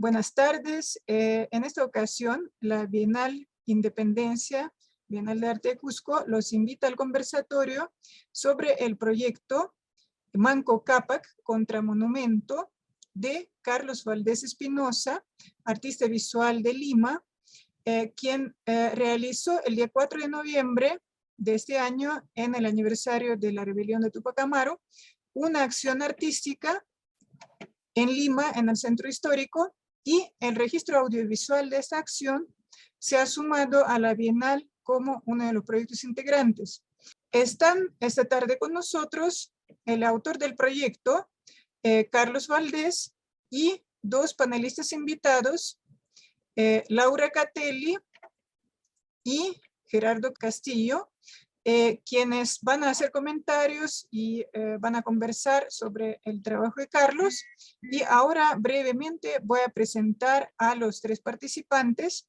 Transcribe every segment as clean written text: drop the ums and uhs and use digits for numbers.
Buenas tardes. En esta ocasión, la Bienal Independencia, Bienal de Arte de Cusco, los invita al conversatorio sobre el proyecto Manco Cápac contra Monumento de Carlos Valdés Espinosa, artista visual de Lima, quien realizó el día 4 de noviembre de este año, en el aniversario de la rebelión de Tupac Amaru, una acción artística en Lima, en el centro histórico, y el registro audiovisual de esta acción se ha sumado a la Bienal como uno de los proyectos integrantes. Están esta tarde con nosotros el autor del proyecto, Carlos Valdés, y dos panelistas invitados, Laura Catelli y Gerardo Castillo, quienes van a hacer comentarios y van a conversar sobre el trabajo de Carlos. Y ahora brevemente voy a presentar a los tres participantes.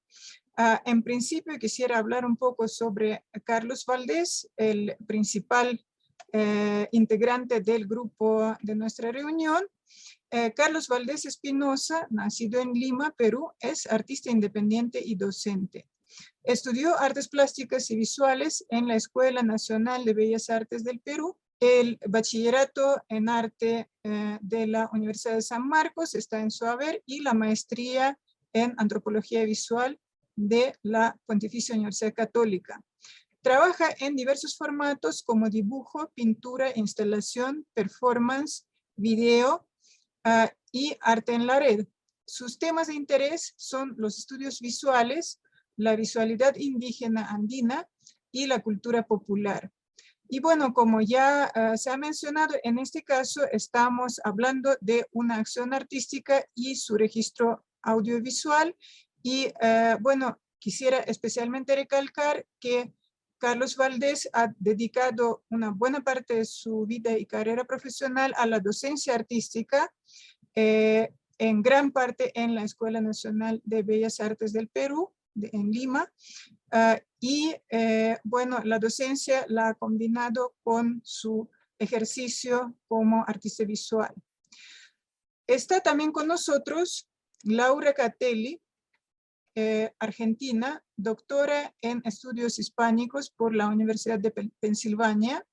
En principio quisiera hablar un poco sobre Carlos Valdés, el principal integrante del grupo de nuestra reunión. Carlos Valdés Espinosa, nacido en Lima, Perú, es artista independiente y docente. Estudió artes plásticas y visuales en la Escuela Nacional de Bellas Artes del Perú. El bachillerato en arte de la Universidad de San Marcos está en su haber, y la maestría en antropología visual de la Pontificia Universidad Católica. Trabaja en diversos formatos como dibujo, pintura, instalación, performance, video y arte en la red. Sus temas de interés son los estudios visuales, la visualidad indígena andina y la cultura popular. Y bueno, como ya se ha mencionado, en este caso estamos hablando de una acción artística y su registro audiovisual. Y bueno, quisiera especialmente recalcar que Carlos Valdés ha dedicado una buena parte de su vida y carrera profesional a la docencia artística, en gran parte en la Escuela Nacional de Bellas Artes del Perú, en Lima, bueno, la docencia la ha combinado con su ejercicio como artista visual. Está también con nosotros Laura Catelli, argentina, doctora en estudios hispánicos por la Universidad de Pensilvania.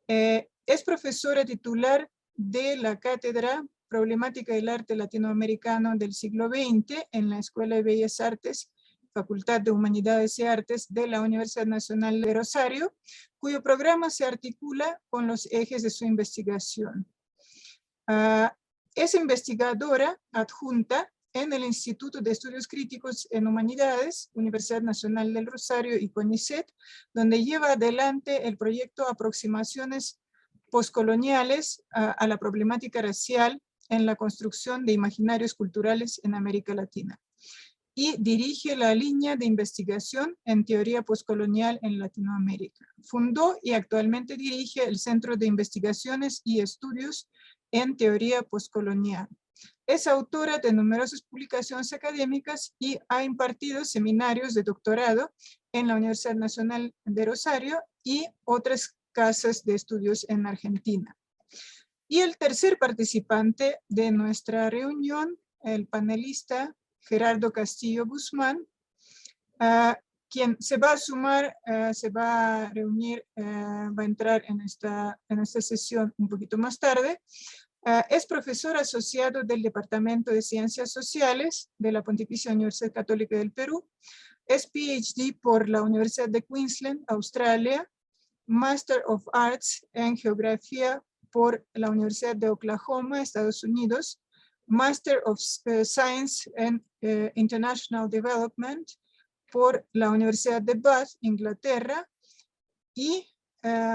Es profesora titular de la cátedra Problemática del Arte Latinoamericano del siglo XX en la Escuela de Bellas Artes, Facultad de Humanidades y Artes de la Universidad Nacional de Rosario, cuyo programa se articula con los ejes de su investigación. Es investigadora adjunta en el Instituto de Estudios Críticos en Humanidades, Universidad Nacional del Rosario y CONICET, donde lleva adelante el proyecto Aproximaciones Postcoloniales a la Problemática Racial en la Construcción de Imaginarios Culturales en América Latina, y dirige la línea de investigación en teoría postcolonial en Latinoamérica. Fundó y actualmente dirige el Centro de Investigaciones y Estudios en Teoría Postcolonial. Es autora de numerosas publicaciones académicas y ha impartido seminarios de doctorado en la Universidad Nacional de Rosario y otras casas de estudios en Argentina. Y el tercer participante de nuestra reunión, el panelista Gerardo Castillo Guzmán, quien se va a sumar, se va a reunir, va a entrar en esta sesión un poquito más tarde. Es profesor asociado del Departamento de Ciencias Sociales de la Pontificia Universidad Católica del Perú. Es PhD por la Universidad de Queensland, Australia. Master of Arts en Geografía por la Universidad de Oklahoma, Estados Unidos. Master of Science en International Development por la Universidad de Bath, Inglaterra, y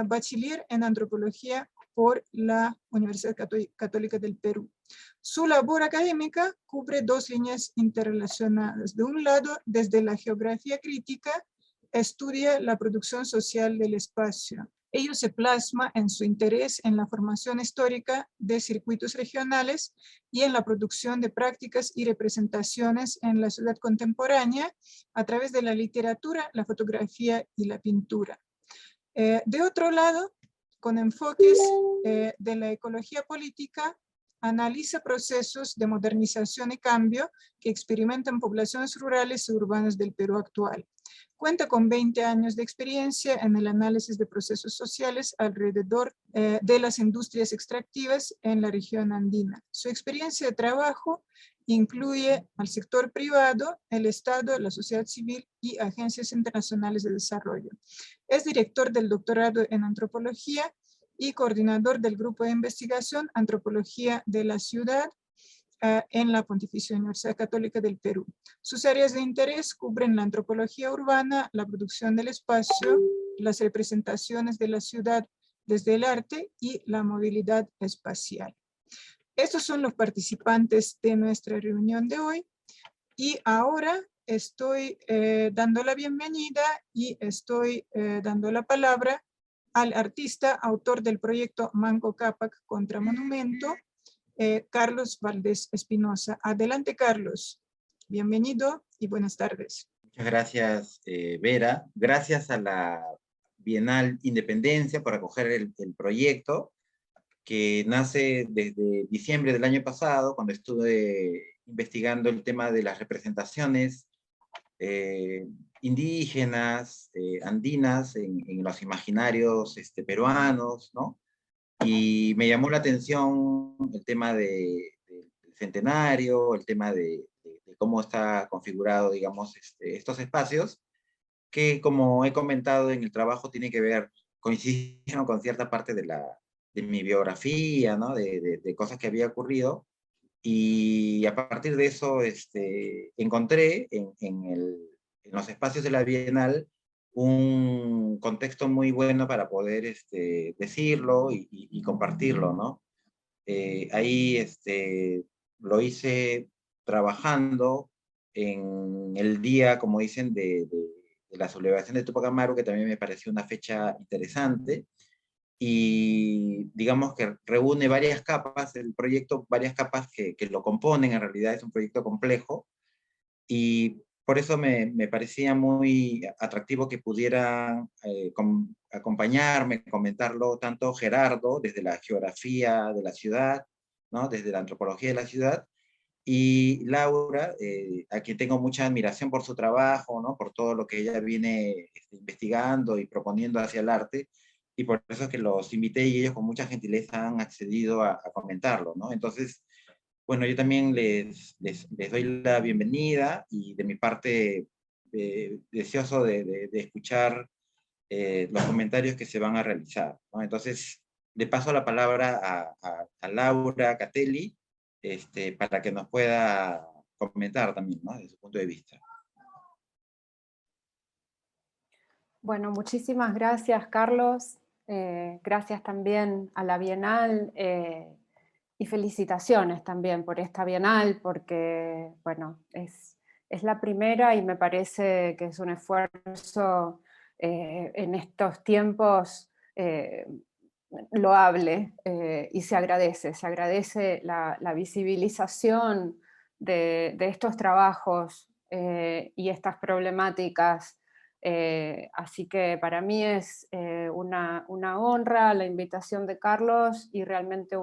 bachiller en Antropología por la Universidad Católica del Perú. Su labor académica cubre dos líneas interrelacionadas. De un lado, desde la geografía crítica, estudia la producción social del espacio. Ello se plasma en su interés en la formación histórica de circuitos regionales y en la producción de prácticas y representaciones en la ciudad contemporánea a través de la literatura, la fotografía y la pintura. De otro lado, con enfoques de la ecología política, analiza procesos de modernización y cambio que experimentan poblaciones rurales y urbanas del Perú actual. Cuenta con 20 años de experiencia en el análisis de procesos sociales alrededor de las industrias extractivas en la región andina. Su experiencia de trabajo incluye al sector privado, el Estado, la sociedad civil y agencias internacionales de desarrollo. Es director del doctorado en antropología y coordinador del grupo de investigación Antropología de la Ciudad en la Pontificia Universidad Católica del Perú. Sus áreas de interés cubren la antropología urbana, la producción del espacio, las representaciones de la ciudad desde el arte y la movilidad espacial. Estos son los participantes de nuestra reunión de hoy y ahora estoy dando la bienvenida y estoy dando la palabra al artista, autor del proyecto Manco Cápac contra Monumento, Carlos Valdés Espinosa. Adelante, Carlos. Bienvenido y buenas tardes. Muchas gracias, Vera. Gracias a la Bienal Independencia por acoger el proyecto que nace desde diciembre del año pasado, cuando estuve investigando el tema de las representaciones indígenas, andinas, en los imaginarios peruanos, ¿no? Y me llamó la atención el tema del centenario, el tema de cómo está configurado, digamos, estos espacios, que como he comentado en el trabajo, tiene que ver, coinciden con cierta parte de mi biografía, ¿no? De cosas que había ocurrido, y a partir de eso encontré en los espacios de la Bienal un contexto muy bueno para poder decirlo y compartirlo, ¿no? Ahí lo hice trabajando en el día, como dicen, de la celebración de Tupac Amaru, que también me pareció una fecha interesante, y digamos que reúne varias capas, el proyecto, varias capas que lo componen. En realidad es un proyecto complejo, y por eso me parecía muy atractivo que pudieran acompañarme, comentarlo tanto Gerardo, desde la geografía de la ciudad, ¿no? Desde la antropología de la ciudad, y Laura, a quien tengo mucha admiración por su trabajo, ¿no? Por todo lo que ella viene investigando y proponiendo hacia el arte, y por eso es que los invité y ellos con mucha gentileza han accedido a comentarlo, ¿no? Entonces, bueno, yo también les doy la bienvenida, y de mi parte deseoso de escuchar los comentarios que se van a realizar, ¿no? Entonces, le paso la palabra a Laura Catelli, para que nos pueda comentar también, ¿no? Desde su punto de vista. Bueno, muchísimas gracias, Carlos. Gracias también a la Bienal y felicitaciones también por esta Bienal, porque, bueno, es la primera y me parece que es un esfuerzo en estos tiempos loable, y se agradece la visibilización de estos trabajos y estas problemáticas. Así que para mí es una honra la invitación de Carlos, y realmente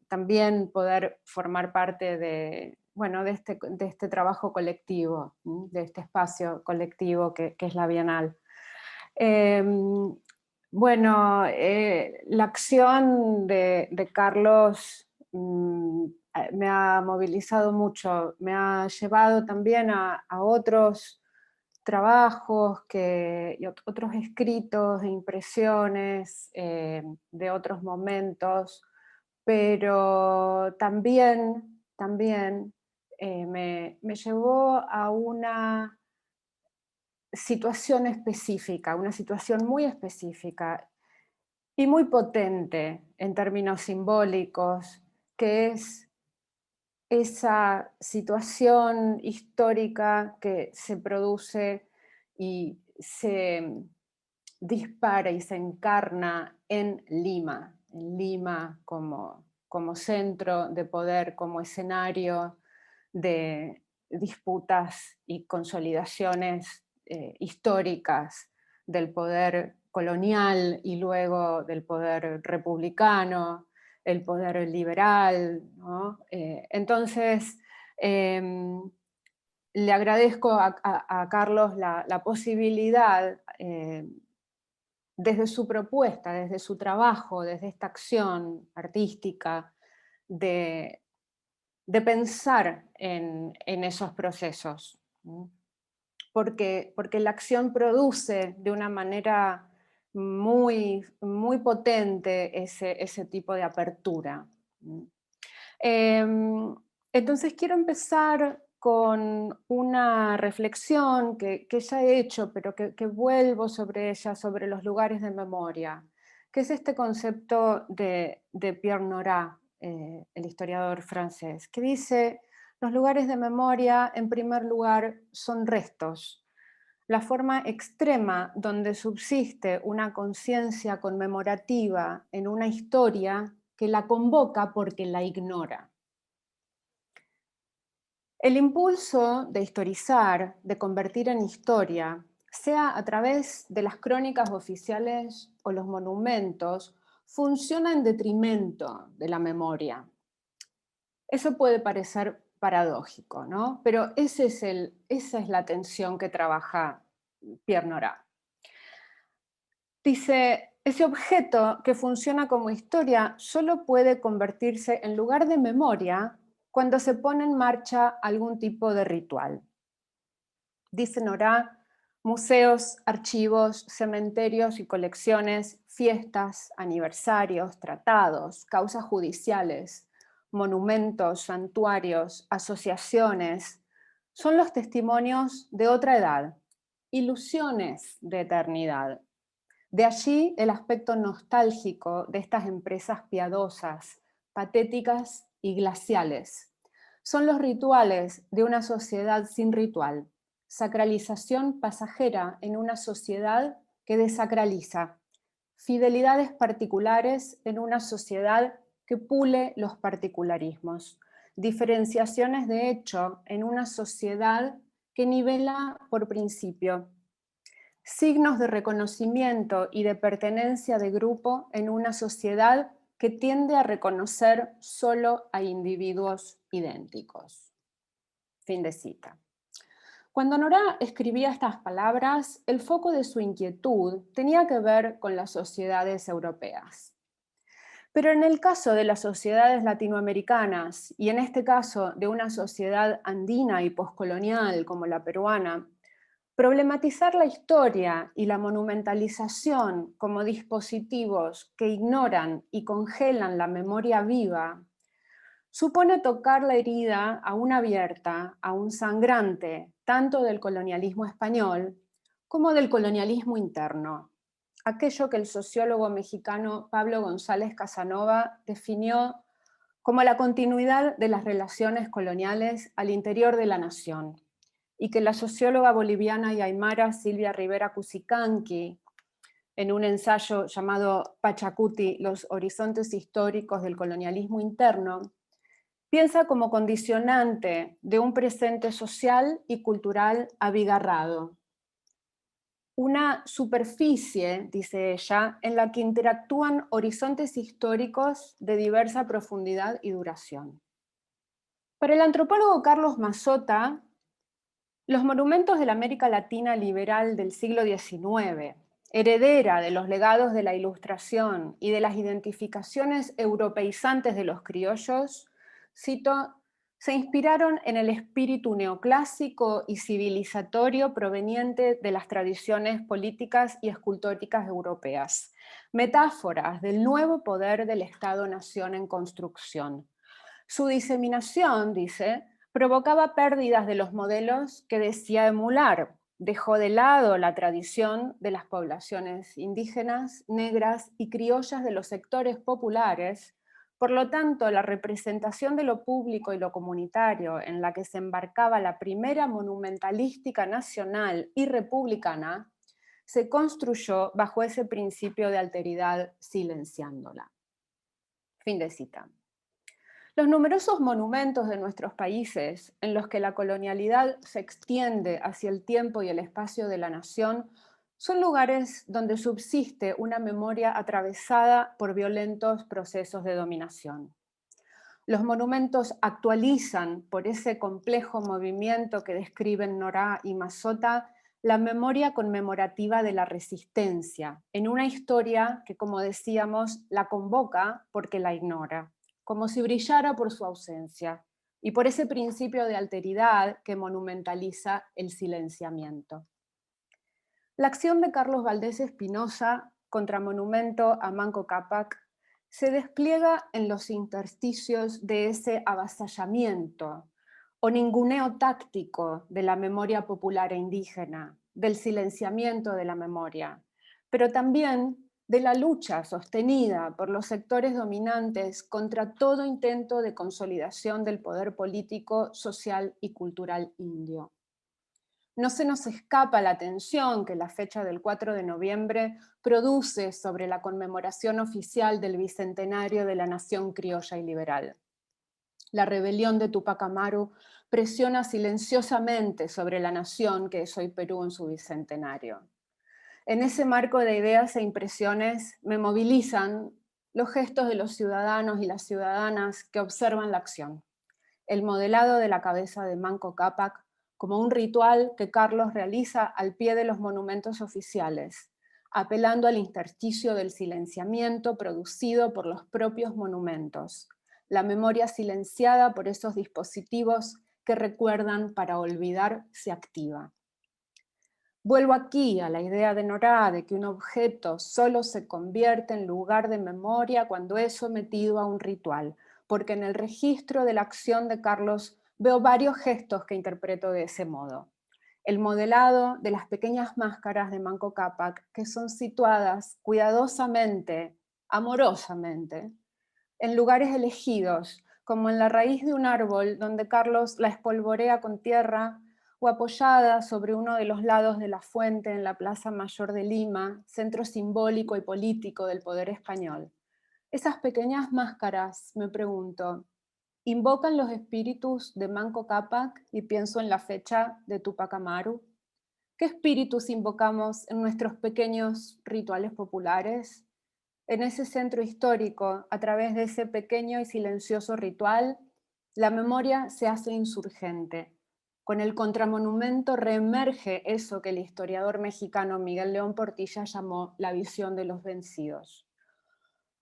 también poder formar parte de este trabajo colectivo, de este espacio colectivo que es la Bienal. Bueno, la acción de Carlos me ha movilizado mucho, me ha llevado también a otros trabajos y otros escritos, impresiones de otros momentos, pero también me llevó a una situación específica, una situación muy específica y muy potente en términos simbólicos, que es esa situación histórica que se produce y se dispara y se encarna en Lima como centro de poder, como escenario de disputas y consolidaciones históricas del poder colonial y luego del poder republicano, el poder liberal, ¿no? Entonces, le agradezco a Carlos la posibilidad, desde su propuesta, desde su trabajo, desde esta acción artística, de pensar en esos procesos, ¿no? Porque la acción produce de una manera muy, muy potente ese tipo de apertura. Entonces quiero empezar con una reflexión que ya he hecho, pero que vuelvo sobre ella, sobre los lugares de memoria, que es este concepto de Pierre Nora, el historiador francés, que dice: los lugares de memoria, en primer lugar, son restos, la forma extrema donde subsiste una conciencia conmemorativa en una historia que la convoca porque la ignora. El impulso de historizar, de convertir en historia, sea a través de las crónicas oficiales o los monumentos, funciona en detrimento de la memoria. Eso puede parecer paradójico, ¿no? Pero esa es la tensión que trabaja Pierre Nora. Dice: ese objeto que funciona como historia solo puede convertirse en lugar de memoria cuando se pone en marcha algún tipo de ritual. Dice Nora: museos, archivos, cementerios y colecciones, fiestas, aniversarios, tratados, causas judiciales, monumentos, santuarios, asociaciones, son los testimonios de otra edad, ilusiones de eternidad. De allí el aspecto nostálgico de estas empresas piadosas, patéticas y glaciales. Son los rituales de una sociedad sin ritual, sacralización pasajera en una sociedad que desacraliza, fidelidades particulares en una sociedad que pule los particularismos, diferenciaciones de hecho en una sociedad que nivela por principio, signos de reconocimiento y de pertenencia de grupo en una sociedad que tiende a reconocer solo a individuos idénticos. Fin de cita. Cuando Nora escribía estas palabras, el foco de su inquietud tenía que ver con las sociedades europeas. Pero en el caso de las sociedades latinoamericanas, y en este caso de una sociedad andina y poscolonial como la peruana, problematizar la historia y la monumentalización como dispositivos que ignoran y congelan la memoria viva supone tocar la herida aún abierta, aún sangrante, tanto del colonialismo español como del colonialismo interno, aquello que el sociólogo mexicano Pablo González Casanova definió como la continuidad de las relaciones coloniales al interior de la nación, y que la socióloga boliviana y aymara Silvia Rivera Cusicanqui, en un ensayo llamado Pachacuti, los horizontes históricos del colonialismo interno, piensa como condicionante de un presente social y cultural abigarrado. Una superficie, dice ella, en la que interactúan horizontes históricos de diversa profundidad y duración. Para el antropólogo Carlos Mazota, los monumentos de la América Latina liberal del siglo XIX, heredera de los legados de la Ilustración y de las identificaciones europeizantes de los criollos, cito, se inspiraron en el espíritu neoclásico y civilizatorio proveniente de las tradiciones políticas y escultóricas europeas, metáforas del nuevo poder del Estado-nación en construcción. Su diseminación, dice, provocaba pérdidas de los modelos que decía emular. Dejó de lado la tradición de las poblaciones indígenas, negras y criollas de los sectores populares. Por lo tanto, la representación de lo público y lo comunitario en la que se embarcaba la primera monumentalística nacional y republicana se construyó bajo ese principio de alteridad, silenciándola. Fin de cita. Los numerosos monumentos de nuestros países en los que la colonialidad se extiende hacia el tiempo y el espacio de la nación Son lugares donde subsiste una memoria atravesada por violentos procesos de dominación. Los monumentos actualizan, por ese complejo movimiento que describen Nora y Mazzotta, la memoria conmemorativa de la resistencia, en una historia que, como decíamos, la convoca porque la ignora, como si brillara por su ausencia, y por ese principio de alteridad que monumentaliza el silenciamiento. La acción de Carlos Valdés Espinosa contra Monumento a Manco Cápac se despliega en los intersticios de ese avasallamiento o ninguneo táctico de la memoria popular e indígena, del silenciamiento de la memoria, pero también de la lucha sostenida por los sectores dominantes contra todo intento de consolidación del poder político, social y cultural indio. No se nos escapa la tensión que la fecha del 4 de noviembre produce sobre la conmemoración oficial del bicentenario de la nación criolla y liberal. La rebelión de Tupac Amaru presiona silenciosamente sobre la nación que es hoy Perú en su bicentenario. En ese marco de ideas e impresiones me movilizan los gestos de los ciudadanos y las ciudadanas que observan la acción. El modelado de la cabeza de Manco Cápac como un ritual que Carlos realiza al pie de los monumentos oficiales, apelando al intersticio del silenciamiento producido por los propios monumentos, la memoria silenciada por esos dispositivos que recuerdan para olvidar se activa. Vuelvo aquí a la idea de Nora de que un objeto solo se convierte en lugar de memoria cuando es sometido a un ritual, porque en el registro de la acción de Carlos veo varios gestos que interpreto de ese modo. El modelado de las pequeñas máscaras de Manco Cápac, que son situadas cuidadosamente, amorosamente, en lugares elegidos, como en la raíz de un árbol donde Carlos la espolvorea con tierra, o apoyada sobre uno de los lados de la fuente en la Plaza Mayor de Lima, centro simbólico y político del poder español. Esas pequeñas máscaras, me pregunto, ¿invocan los espíritus de Manco Cápac? Y pienso en la fecha de Tupac Amaru. ¿Qué espíritus invocamos en nuestros pequeños rituales populares? En ese centro histórico, a través de ese pequeño y silencioso ritual, la memoria se hace insurgente. Con el contramonumento reemerge eso que el historiador mexicano Miguel León Portilla llamó la visión de los vencidos.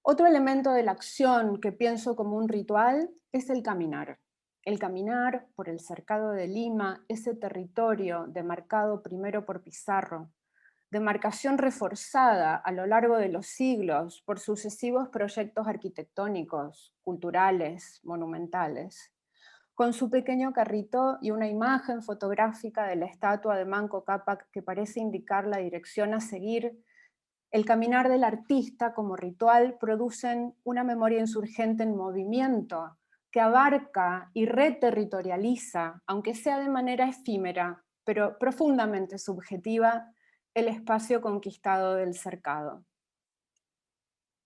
Otro elemento de la acción que pienso como un ritual es el caminar. El caminar por el cercado de Lima, ese territorio demarcado primero por Pizarro, demarcación reforzada a lo largo de los siglos por sucesivos proyectos arquitectónicos, culturales, monumentales. Con su pequeño carrito y una imagen fotográfica de la estatua de Manco Cápac que parece indicar la dirección a seguir, el caminar del artista como ritual producen una memoria insurgente en movimiento que abarca y reterritorializa, aunque sea de manera efímera, pero profundamente subjetiva, el espacio conquistado del cercado.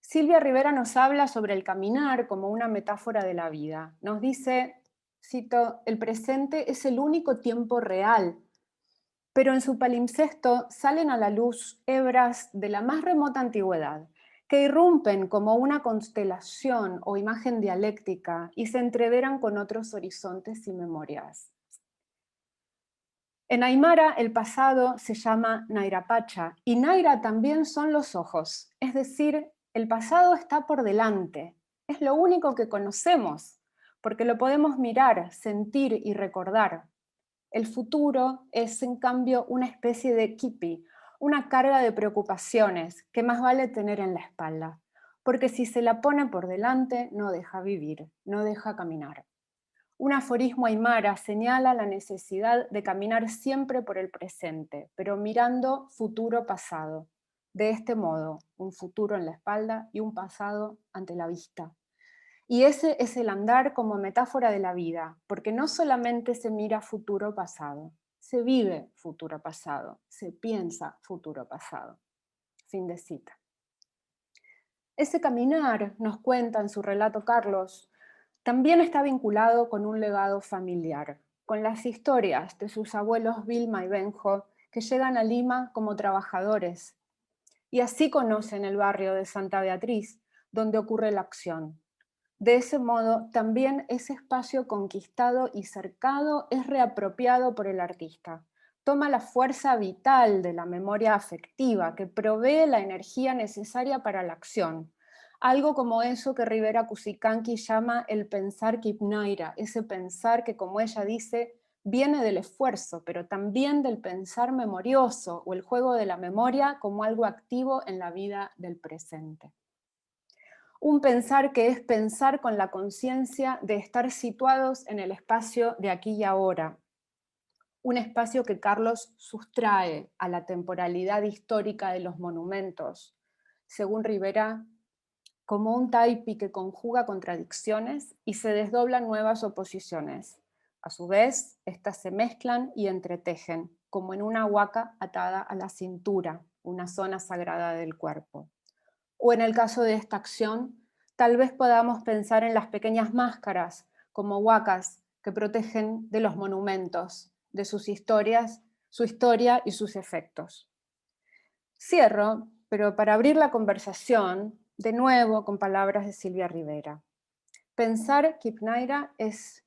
Silvia Rivera nos habla sobre el caminar como una metáfora de la vida. Nos dice, cito, el presente es el único tiempo real, pero en su palimpsesto salen a la luz hebras de la más remota antigüedad, que irrumpen como una constelación o imagen dialéctica y se entreveran con otros horizontes y memorias. En Aymara el pasado se llama Nairapacha y Naira también son los ojos, es decir, el pasado está por delante, es lo único que conocemos, porque lo podemos mirar, sentir y recordar. El futuro es, en cambio, una especie de kipi, una carga de preocupaciones que más vale tener en la espalda, porque si se la pone por delante no deja vivir, no deja caminar. Un aforismo aymara señala la necesidad de caminar siempre por el presente, pero mirando futuro-pasado. De este modo, un futuro en la espalda y un pasado ante la vista. Y ese es el andar como metáfora de la vida, porque no solamente se mira futuro-pasado, se vive futuro-pasado, se piensa futuro-pasado. Fin de cita. Ese caminar, nos cuenta en su relato Carlos, también está vinculado con un legado familiar, con las historias de sus abuelos Vilma y Benjo, que llegan a Lima como trabajadores. Y así conocen el barrio de Santa Beatriz, donde ocurre la acción. De ese modo, también ese espacio conquistado y cercado es reapropiado por el artista. Toma la fuerza vital de la memoria afectiva que provee la energía necesaria para la acción. Algo como eso que Rivera Cusicanqui llama el pensar Kipnaira, ese pensar que, como ella dice, viene del esfuerzo, pero también del pensar memorioso o el juego de la memoria como algo activo en la vida del presente. Un pensar que es pensar con la conciencia de estar situados en el espacio de aquí y ahora, un espacio que Carlos sustrae a la temporalidad histórica de los monumentos, según Rivera, como un taipi que conjuga contradicciones y se desdoblan nuevas oposiciones. A su vez, estas se mezclan y entretejen, como en una huaca atada a la cintura, una zona sagrada del cuerpo. O en el caso de esta acción, tal vez podamos pensar en las pequeñas máscaras, como huacas que protegen de los monumentos, de sus historias, su historia y sus efectos. Cierro, pero para abrir la conversación, de nuevo con palabras de Silvia Rivera. Pensar Kipnaira es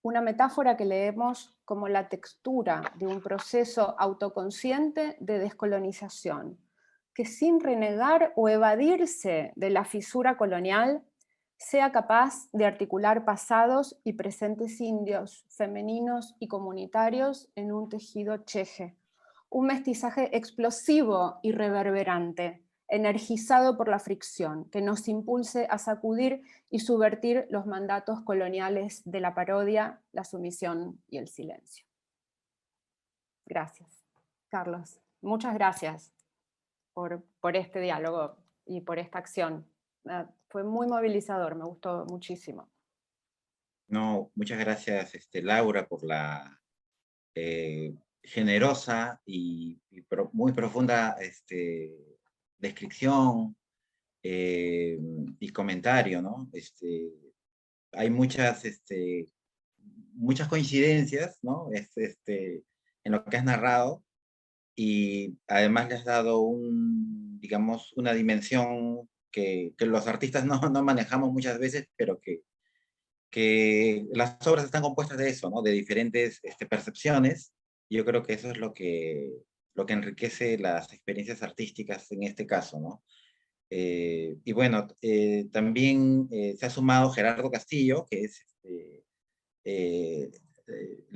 una metáfora que leemos como la textura de un proceso autoconsciente de descolonización, que sin renegar o evadirse de la fisura colonial, sea capaz de articular pasados y presentes indios, femeninos y comunitarios en un tejido cheje, un mestizaje explosivo y reverberante, energizado por la fricción, que nos impulse a sacudir y subvertir los mandatos coloniales de la parodia, la sumisión y el silencio. Gracias, Carlos. Muchas gracias por este diálogo y por esta acción. Fue muy movilizador, me gustó muchísimo. No, muchas gracias, Laura, por la generosa y muy profunda descripción y comentario, ¿no? Hay muchas coincidencias, ¿no? En lo que has narrado, y además le has dado digamos, una dimensión que los artistas no manejamos muchas veces, pero que las obras están compuestas de eso, ¿no? De diferentes percepciones. Yo creo que eso es lo que enriquece las experiencias artísticas en este caso, ¿no? Y bueno, también se ha sumado Gerardo Castillo, que es el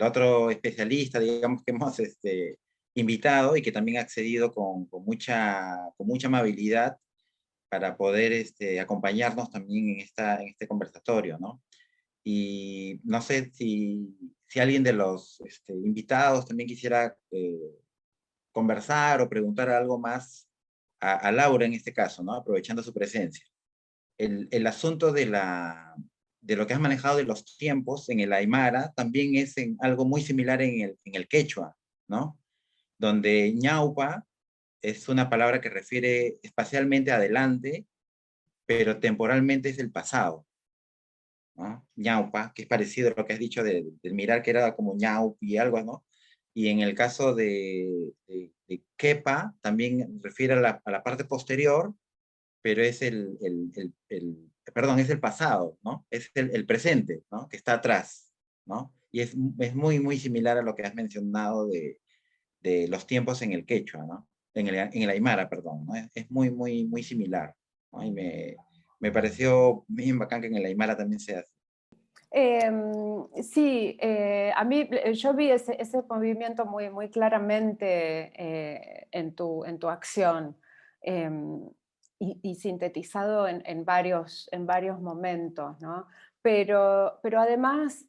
otro especialista, digamos, que hemos invitado y que también ha accedido con mucha amabilidad para poder acompañarnos también en este conversatorio, ¿no? Y no sé si alguien de los invitados también quisiera conversar o preguntar algo más a Laura en este caso, ¿no? Aprovechando su presencia. El asunto de lo que has manejado de los tiempos en el Aymara también es algo muy similar en el quechua, ¿no? Donde ñaupa es una palabra que refiere espacialmente adelante, pero temporalmente es el pasado, ¿no? Ñaupa, que es parecido a lo que has dicho del mirar, que era como ñaupi y algo, ¿no? Y en el caso de quepa, también refiere a la parte posterior, pero es perdón, es el pasado, ¿no? Es el presente, ¿no? Que está atrás, ¿no? Y es muy similar a lo que has mencionado de los tiempos en el quechua, ¿no? En el aymara, perdón, ¿no? Es muy similar, ¿no? Y me pareció bien bacán que en el aymara también se hace. Sí, a mí yo vi ese movimiento muy claramente en tu acción y sintetizado en varios momentos, ¿no? Pero además,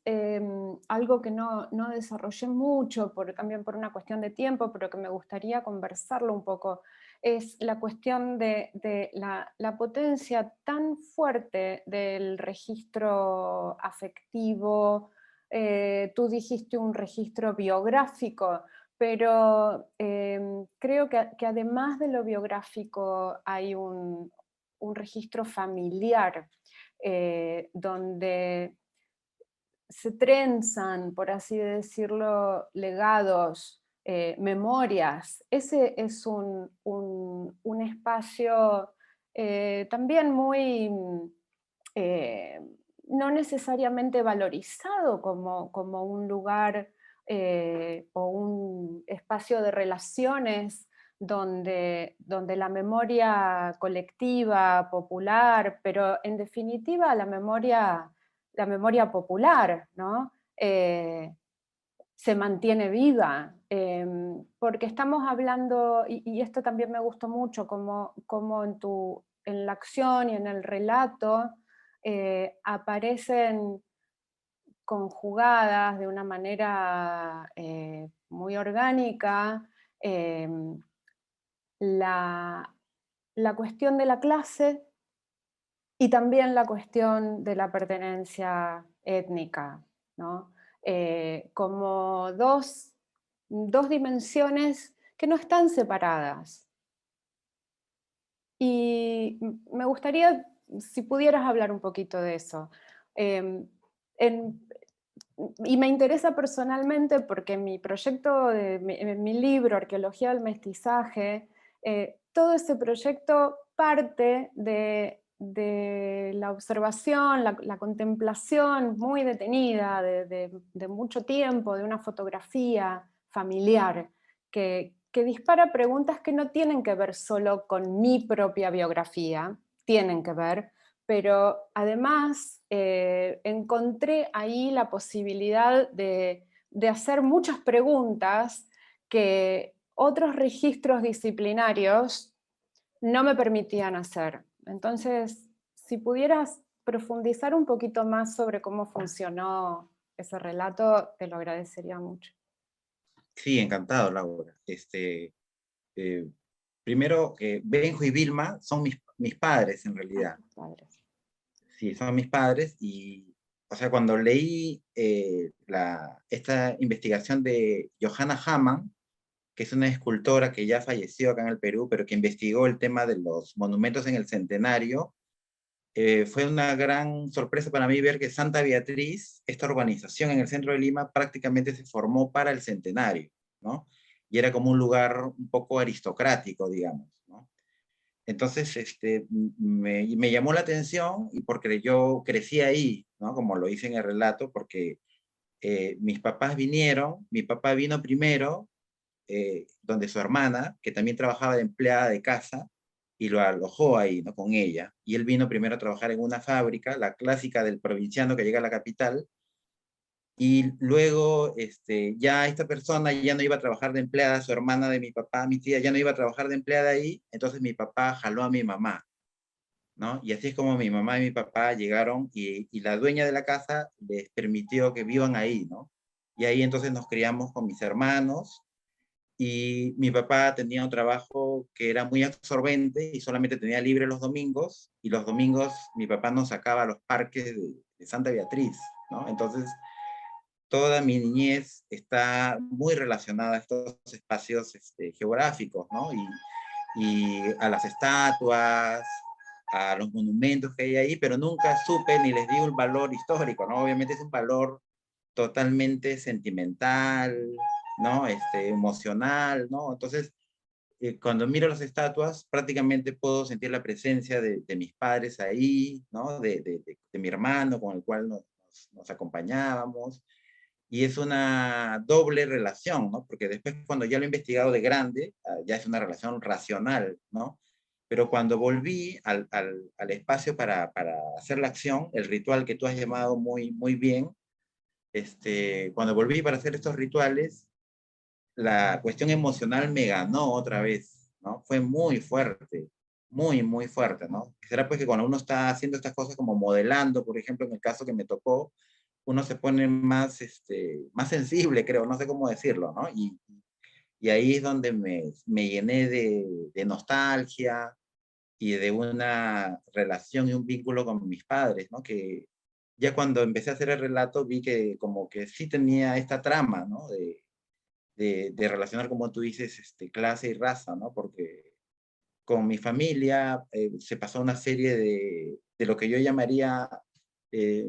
algo que no desarrollé mucho, también por una cuestión de tiempo, pero que me gustaría conversarlo un poco, es la cuestión de la potencia tan fuerte del registro afectivo. Tú dijiste un registro biográfico, pero creo que además de lo biográfico hay un registro familiar donde se trenzan, por así decirlo, legados memorias. Ese es un espacio también muy, no necesariamente valorizado como un lugar o un espacio de relaciones donde la memoria colectiva, popular, pero en definitiva la memoria popular, ¿no? Se mantiene viva, porque estamos hablando, y esto también me gustó mucho, como en la acción y en el relato aparecen conjugadas de una manera muy orgánica la, la cuestión de la clase y también la cuestión de la pertenencia étnica, ¿no? Como dos dimensiones que no están separadas. Y me gustaría, si pudieras hablar un poquito de eso. Y me interesa personalmente porque en mi proyecto, en mi libro, Arqueología del Mestizaje, todo ese proyecto parte de la observación, la contemplación muy detenida de mucho tiempo, de una fotografía familiar que dispara preguntas que no tienen que ver solo con mi propia biografía, tienen que ver, pero además encontré ahí la posibilidad de hacer muchas preguntas que otros registros disciplinarios no me permitían hacer. Entonces, si pudieras profundizar un poquito más sobre cómo funcionó ese relato, te lo agradecería mucho. Sí, encantado, Laura. Primero, Benjo y Vilma son mis padres, en realidad. Padres. Sí, son mis padres y, o sea, cuando leí esta investigación de Johanna Hamann, que es una escultora que ya falleció acá en el Perú, pero que investigó el tema de los monumentos en el Centenario, fue una gran sorpresa para mí ver que Santa Beatriz, esta urbanización en el centro de Lima, prácticamente se formó para el Centenario, ¿no? Y era como un lugar un poco aristocrático, digamos, ¿no? Entonces, me llamó la atención y porque yo crecí ahí, ¿no? Como lo hice en el relato, porque mis papás vinieron, mi papá vino primero, donde su hermana, que también trabajaba de empleada de casa, y lo alojó ahí, ¿no? Con ella. Y él vino primero a trabajar en una fábrica, la clásica del provinciano que llega a la capital, y luego ya esta persona ya no iba a trabajar de empleada, su hermana de mi papá, mi tía, ya no iba a trabajar de empleada ahí, entonces mi papá jaló a mi mamá, ¿no? Y así es como mi mamá y mi papá llegaron y la dueña de la casa les permitió que vivan ahí, ¿no? Y ahí entonces nos criamos con mis hermanos y mi papá tenía un trabajo que era muy absorbente y solamente tenía libre los domingos y los domingos mi papá nos sacaba a los parques de Santa Beatriz, ¿no? Entonces toda mi niñez está muy relacionada a estos espacios geográficos, ¿no? Y a las estatuas, a los monumentos que hay ahí, pero nunca supe ni les di un valor histórico, ¿no? Obviamente es un valor totalmente sentimental, ¿no? Emocional, ¿no? Entonces, cuando miro las estatuas, prácticamente puedo sentir la presencia de mis padres ahí, ¿no? De mi hermano con el cual nos acompañábamos. Y es una doble relación, ¿no? Porque después cuando ya lo he investigado de grande, ya es una relación racional, ¿no? Pero cuando volví al espacio para hacer la acción, el ritual que tú has llamado muy, muy bien, cuando volví para hacer estos rituales, la cuestión emocional me ganó otra vez, ¿no? Fue muy fuerte, muy, muy fuerte, ¿no? Será pues que cuando uno está haciendo estas cosas como modelando, por ejemplo, en el caso que me tocó, uno se pone más, más sensible, creo, no sé cómo decirlo, ¿no? Y ahí es donde me llené de nostalgia y de una relación y un vínculo con mis padres, ¿no? Que ya cuando empecé a hacer el relato vi que como que sí tenía esta trama, ¿no? De relacionar, como tú dices, clase y raza, ¿no? Porque con mi familia se pasó una serie de lo que yo llamaría eh,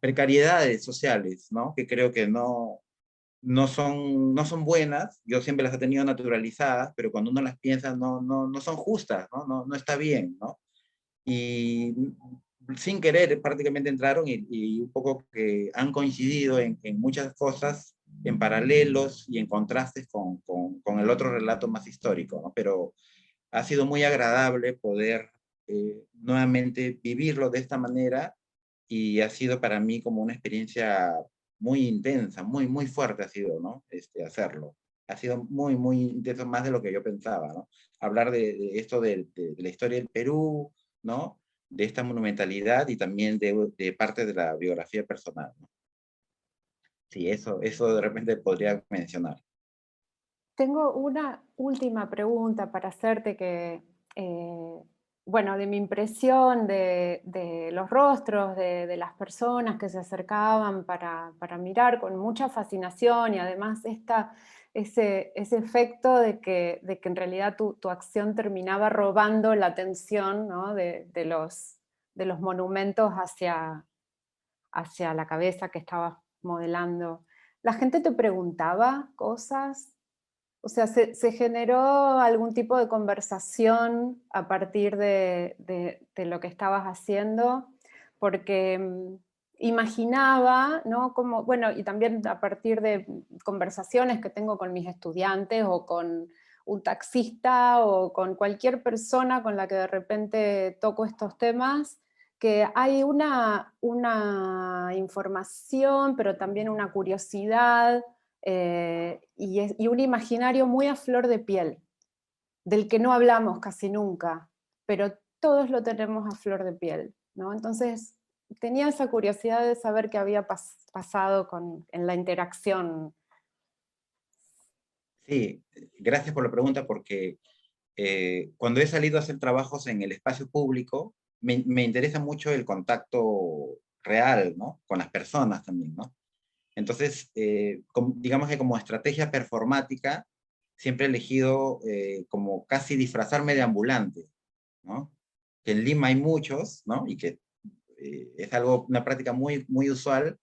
precariedades sociales, ¿no? Que creo que no, no son buenas, yo siempre las he tenido naturalizadas, pero cuando uno las piensa no son justas, no está bien, ¿no? Y sin querer prácticamente entraron y un poco que han coincidido en muchas cosas, en paralelos y en contrastes con el otro relato más histórico, ¿no? Pero ha sido muy agradable poder nuevamente vivirlo de esta manera y ha sido para mí como una experiencia muy intensa, muy fuerte ha sido, ¿no? Hacerlo. Ha sido muy intenso, más de lo que yo pensaba, ¿no? Hablar de esto de la historia del Perú, ¿no? De esta monumentalidad y también de parte de la biografía personal, ¿no? Sí, eso de repente podría mencionar. Tengo una última pregunta para hacerte que, bueno, de mi impresión de los rostros de las personas que se acercaban para mirar con mucha fascinación y además ese efecto de que en realidad tu acción terminaba robando la atención, ¿no? de los monumentos hacia la cabeza que estabas modelando. ¿La gente te preguntaba cosas? O sea, ¿se generó algún tipo de conversación a partir de lo que estabas haciendo? Porque imaginaba, ¿no? Como, bueno, y también a partir de conversaciones que tengo con mis estudiantes o con un taxista o con cualquier persona con la que de repente toco estos temas, que hay una información, pero también una curiosidad, y un imaginario muy a flor de piel, del que no hablamos casi nunca, pero todos lo tenemos a flor de piel, ¿no? Entonces, tenía esa curiosidad de saber qué había pasado en la interacción. Sí, gracias por la pregunta porque cuando he salido a hacer trabajos en el espacio público, me interesa mucho el contacto real, ¿no? Con las personas también, ¿no? Entonces, digamos que como estrategia performática, siempre he elegido como casi disfrazarme de ambulante, ¿no? Que en Lima hay muchos, ¿no? Y que es algo, una práctica muy usual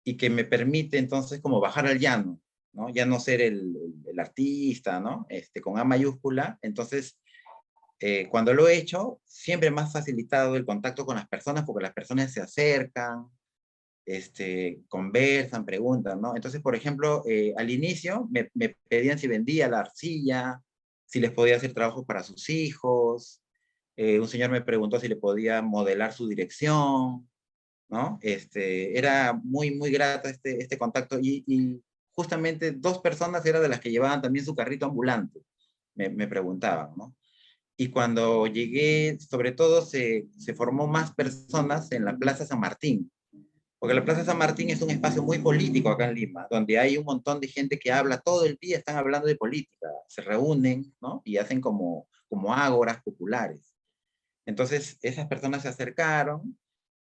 y que me permite entonces como bajar al llano, ¿no? Ya no ser el artista, ¿no? Con A mayúscula. Entonces, cuando lo he hecho, siempre me ha facilitado el contacto con las personas porque las personas se acercan, conversan, preguntan, ¿no? Entonces, por ejemplo, al inicio me pedían si vendía la arcilla, si les podía hacer trabajos para sus hijos. Un señor me preguntó si le podía modelar su dirección, ¿no? Era muy grato este contacto y justamente dos personas eran de las que llevaban también su carrito ambulante, me preguntaban, ¿no? Y cuando llegué, sobre todo se formó más personas en la Plaza San Martín, porque la Plaza San Martín es un espacio muy político acá en Lima, donde hay un montón de gente que habla todo el día, están hablando de política, se reúnen, ¿no? Y hacen como ágoras populares. Entonces, esas personas se acercaron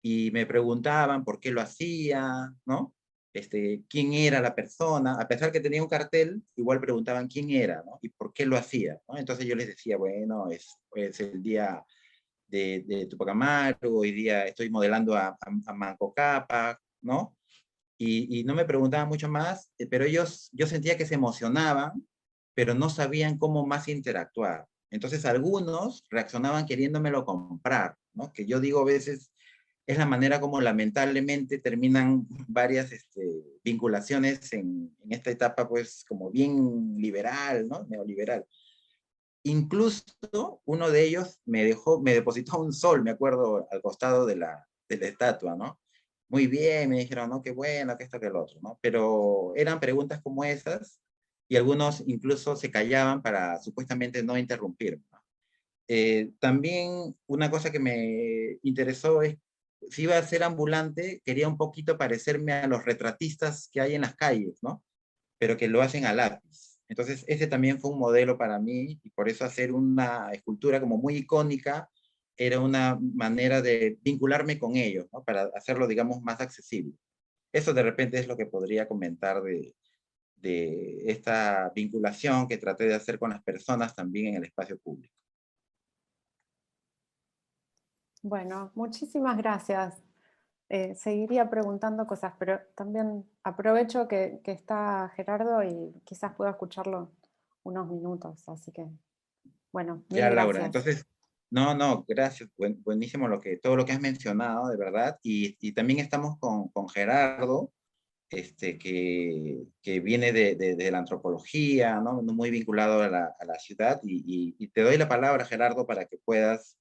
y me preguntaban por qué lo hacía, ¿no? Quién era la persona, a pesar que tenía un cartel, igual preguntaban quién era, ¿no? Y por qué lo hacía, ¿no? Entonces yo les decía, bueno, es el día de Tupac Amaru, hoy día estoy modelando a Manco Cápac, ¿no? Y no me preguntaban mucho más, pero yo sentía que se emocionaban, pero no sabían cómo más interactuar. Entonces algunos reaccionaban queriéndomelo comprar, ¿no? Que yo digo a veces es la manera como lamentablemente terminan varias vinculaciones en esta etapa, pues como bien liberal, ¿no? Neoliberal. Incluso uno de ellos me depositó un sol, me acuerdo, al costado de la estatua, ¿no? Muy bien, me dijeron, ¿no? Qué bueno, que esto, que el otro, ¿no? Pero eran preguntas como esas y algunos incluso se callaban para supuestamente no interrumpir, ¿no? También una cosa que me interesó es, si iba a ser ambulante, quería un poquito parecerme a los retratistas que hay en las calles, ¿no? Pero que lo hacen a lápiz. Entonces, ese también fue un modelo para mí y por eso hacer una escultura como muy icónica era una manera de vincularme con ellos, ¿no? Para hacerlo, digamos, más accesible. Eso de repente es lo que podría comentar de esta vinculación que traté de hacer con las personas también en el espacio público. Bueno, muchísimas gracias. seguiría preguntando cosas, pero también aprovecho que está Gerardo y quizás pueda escucharlo unos minutos, así que, bueno, mil Ya, Laura. gracias. Entonces, no, gracias. Buenísimo todo lo que has mencionado, de verdad. Y también estamos con Gerardo, que viene de la antropología, ¿no? Muy vinculado a la ciudad. Y te doy la palabra, Gerardo, para que puedas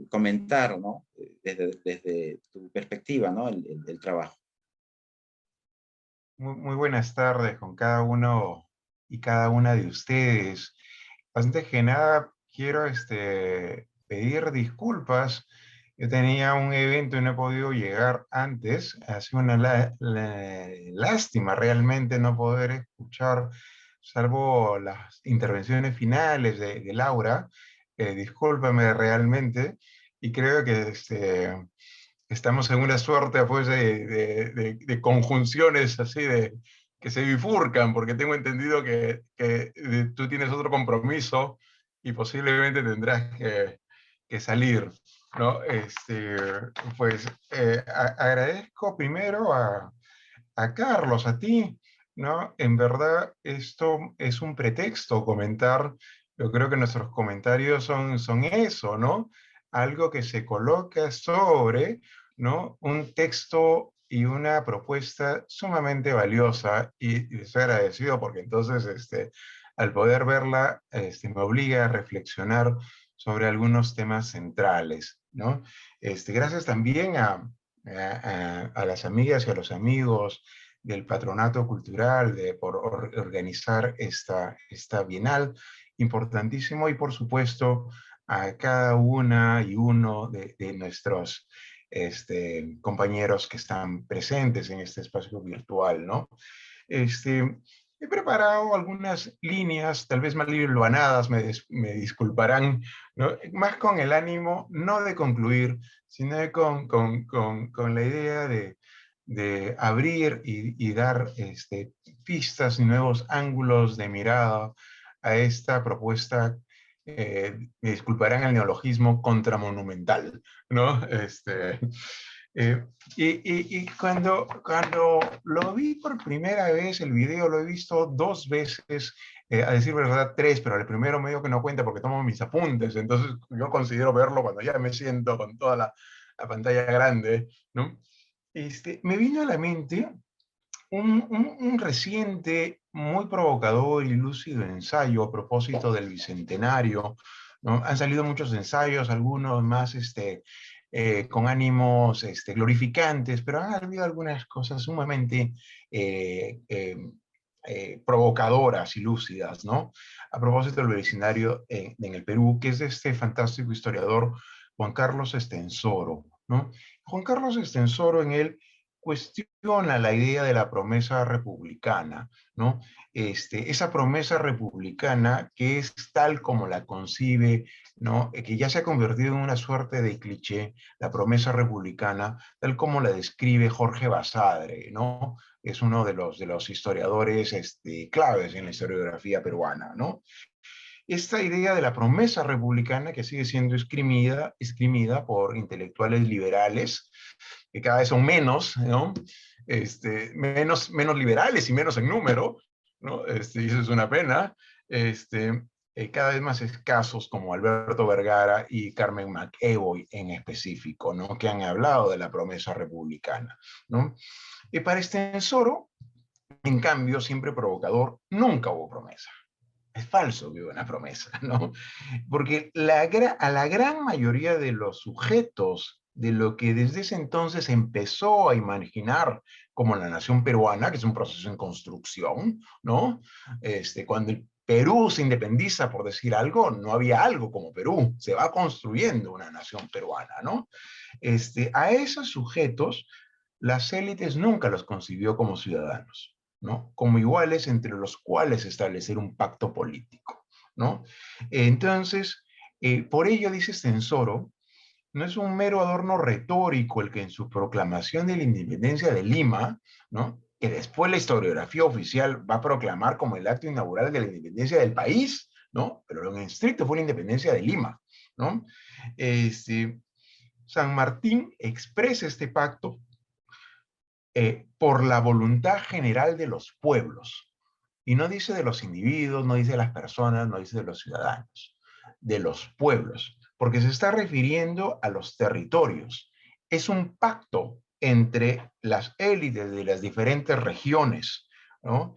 comentar, ¿no? Desde tu perspectiva, ¿no? El trabajo. Muy buenas tardes con cada uno y cada una de ustedes. Antes que nada, quiero pedir disculpas. Yo tenía un evento y no he podido llegar antes. Ha sido una lástima realmente no poder escuchar, salvo las intervenciones finales de Laura. Discúlpame realmente. Y creo que estamos en una suerte pues, de conjunciones así que se bifurcan, porque tengo entendido que tú tienes otro compromiso y posiblemente tendrás que salir, ¿no? Pues agradezco primero a Carlos, a ti, ¿no? En verdad, esto es un pretexto comentar. Yo creo que nuestros comentarios son eso, ¿no? Algo que se coloca sobre, ¿no? Un texto y una propuesta sumamente valiosa y estoy agradecido porque entonces, al poder verla, me obliga a reflexionar sobre algunos temas centrales, ¿no? Gracias también a las amigas y a los amigos del Patronato Cultural por organizar esta bienal, importantísimo, y por supuesto a cada una y uno de nuestros compañeros que están presentes en este espacio virtual, ¿no? He preparado algunas líneas, tal vez mal hilvanadas, me disculparán, ¿no? Más con el ánimo no de concluir, sino con la idea de abrir y dar pistas y nuevos ángulos de mirada a esta propuesta, me disculparán el neologismo, contramonumental, ¿no? Y cuando lo vi por primera vez, el video lo he visto 2 veces, a decir verdad 3, pero el primero medio que no cuenta porque tomo mis apuntes, entonces yo considero verlo cuando ya me siento con toda la pantalla grande, ¿no? Me vino a la mente un reciente, muy provocador y lúcido ensayo a propósito del Bicentenario, ¿no? Han salido muchos ensayos, algunos más con ánimos glorificantes, pero han habido algunas cosas sumamente provocadoras y lúcidas, ¿no? A propósito del Bicentenario en el Perú, que es de este fantástico historiador Juan Carlos Estensoro, ¿no? Juan Carlos Estensoro en él cuestiona la idea de la promesa republicana, ¿no? Esa promesa republicana que es tal como la concibe, ¿no? Que ya se ha convertido en una suerte de cliché, la promesa republicana, tal como la describe Jorge Basadre, ¿no? Es uno de los historiadores claves en la historiografía peruana, ¿no? Esta idea de la promesa republicana que sigue siendo esgrimida por intelectuales liberales, que cada vez son menos, ¿no? Menos liberales y menos en número, ¿no? Y eso es una pena. Cada vez más escasos como Alberto Vergara y Carmen McEvoy en específico, ¿no? Que han hablado de la promesa republicana, ¿no? Y para Estensoro, en cambio, siempre provocador, nunca hubo promesa. Es falso que hubo una promesa, ¿no? Porque a la gran mayoría de los sujetos de lo que desde ese entonces empezó a imaginar como la nación peruana, que es un proceso en construcción, ¿no? Cuando el Perú se independiza, por decir algo, no había algo como Perú, se va construyendo una nación peruana, ¿no? A esos sujetos, las élites nunca los concibió como ciudadanos, ¿no? Como iguales entre los cuales establecer un pacto político, ¿no? Entonces, por ello, dice Estensoro, no es un mero adorno retórico el que en su proclamación de la independencia de Lima, ¿no? Que después la historiografía oficial va a proclamar como el acto inaugural de la independencia del país, ¿no? Pero en estricto fue la independencia de Lima, ¿no? San Martín expresa este pacto por la voluntad general de los pueblos. Y no dice de los individuos, no dice de las personas, no dice de los ciudadanos, de los pueblos, porque se está refiriendo a los territorios. Es un pacto entre las élites de las diferentes regiones, ¿no?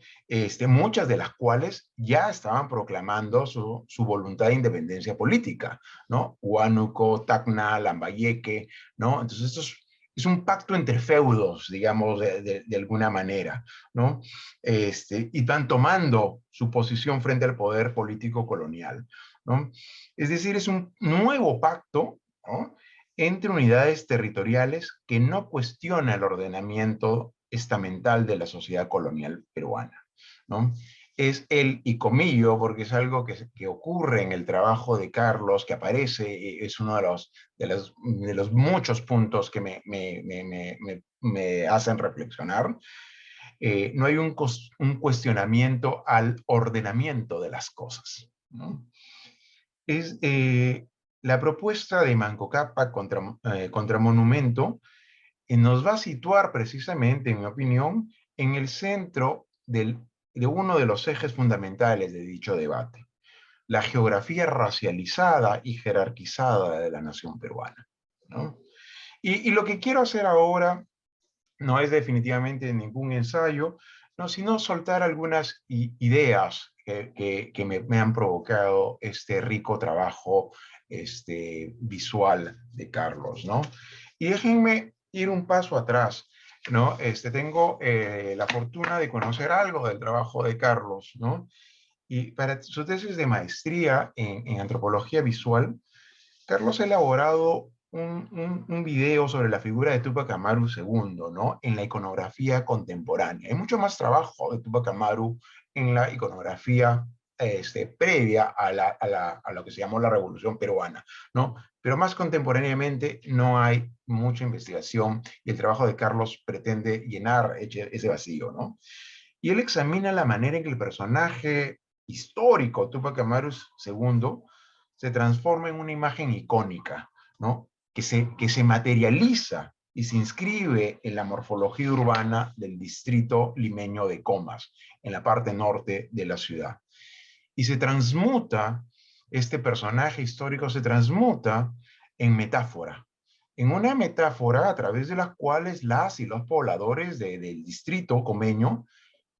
Muchas de las cuales ya estaban proclamando su voluntad de independencia política, ¿no? Huánuco, Tacna, Lambayeque, ¿no? Entonces es un pacto entre feudos, digamos, de alguna manera, ¿no? Y van tomando su posición frente al poder político colonial, ¿no? Es decir, es un nuevo pacto, ¿no?, entre unidades territoriales que no cuestiona el ordenamiento estamental de la sociedad colonial peruana, ¿no? Es el y comillo, porque es algo que ocurre en el trabajo de Carlos, que aparece, es uno de los muchos puntos que me hacen reflexionar. No hay un cuestionamiento al ordenamiento de las cosas, ¿no? La propuesta de Manco Cápac contra Monumento nos va a situar precisamente, en mi opinión, en el centro de uno de los ejes fundamentales de dicho debate: la geografía racializada y jerarquizada de la nación peruana, ¿no? Y lo que quiero hacer ahora no es definitivamente ningún ensayo, no, sino soltar algunas ideas que me han provocado este rico trabajo visual de Carlos, ¿no? Y déjenme ir un paso atrás, ¿no? Tengo la fortuna de conocer algo del trabajo de Carlos, ¿no? Y para su tesis de maestría en antropología visual, Carlos ha elaborado un video sobre la figura de Tupac Amaru II, ¿no?, en la iconografía contemporánea. Hay mucho más trabajo de Tupac Amaru en la iconografía previa a lo que se llamó la Revolución Peruana, ¿no? Pero más contemporáneamente no hay mucha investigación y el trabajo de Carlos pretende llenar ese vacío, ¿no? Y él examina la manera en que el personaje histórico Tupac Amaru II se transforma en una imagen icónica, ¿no?, que se materializa y se inscribe en la morfología urbana del distrito limeño de Comas, en la parte norte de la ciudad. Y se transmuta, este personaje histórico se transmuta en metáfora, en una metáfora a través de las cuales las y los pobladores del distrito comeño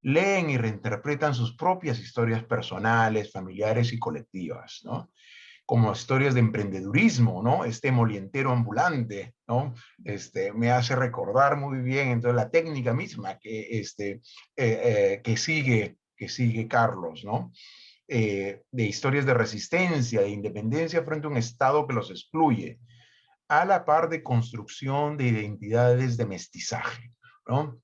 leen y reinterpretan sus propias historias personales, familiares y colectivas, ¿no? Como historias de emprendedurismo, ¿no? Molientero ambulante, ¿no? Me hace recordar muy bien entonces la técnica misma que sigue Carlos, ¿no? De historias de resistencia, de independencia frente a un Estado que los excluye, a la par de construcción de identidades de mestizaje, ¿no?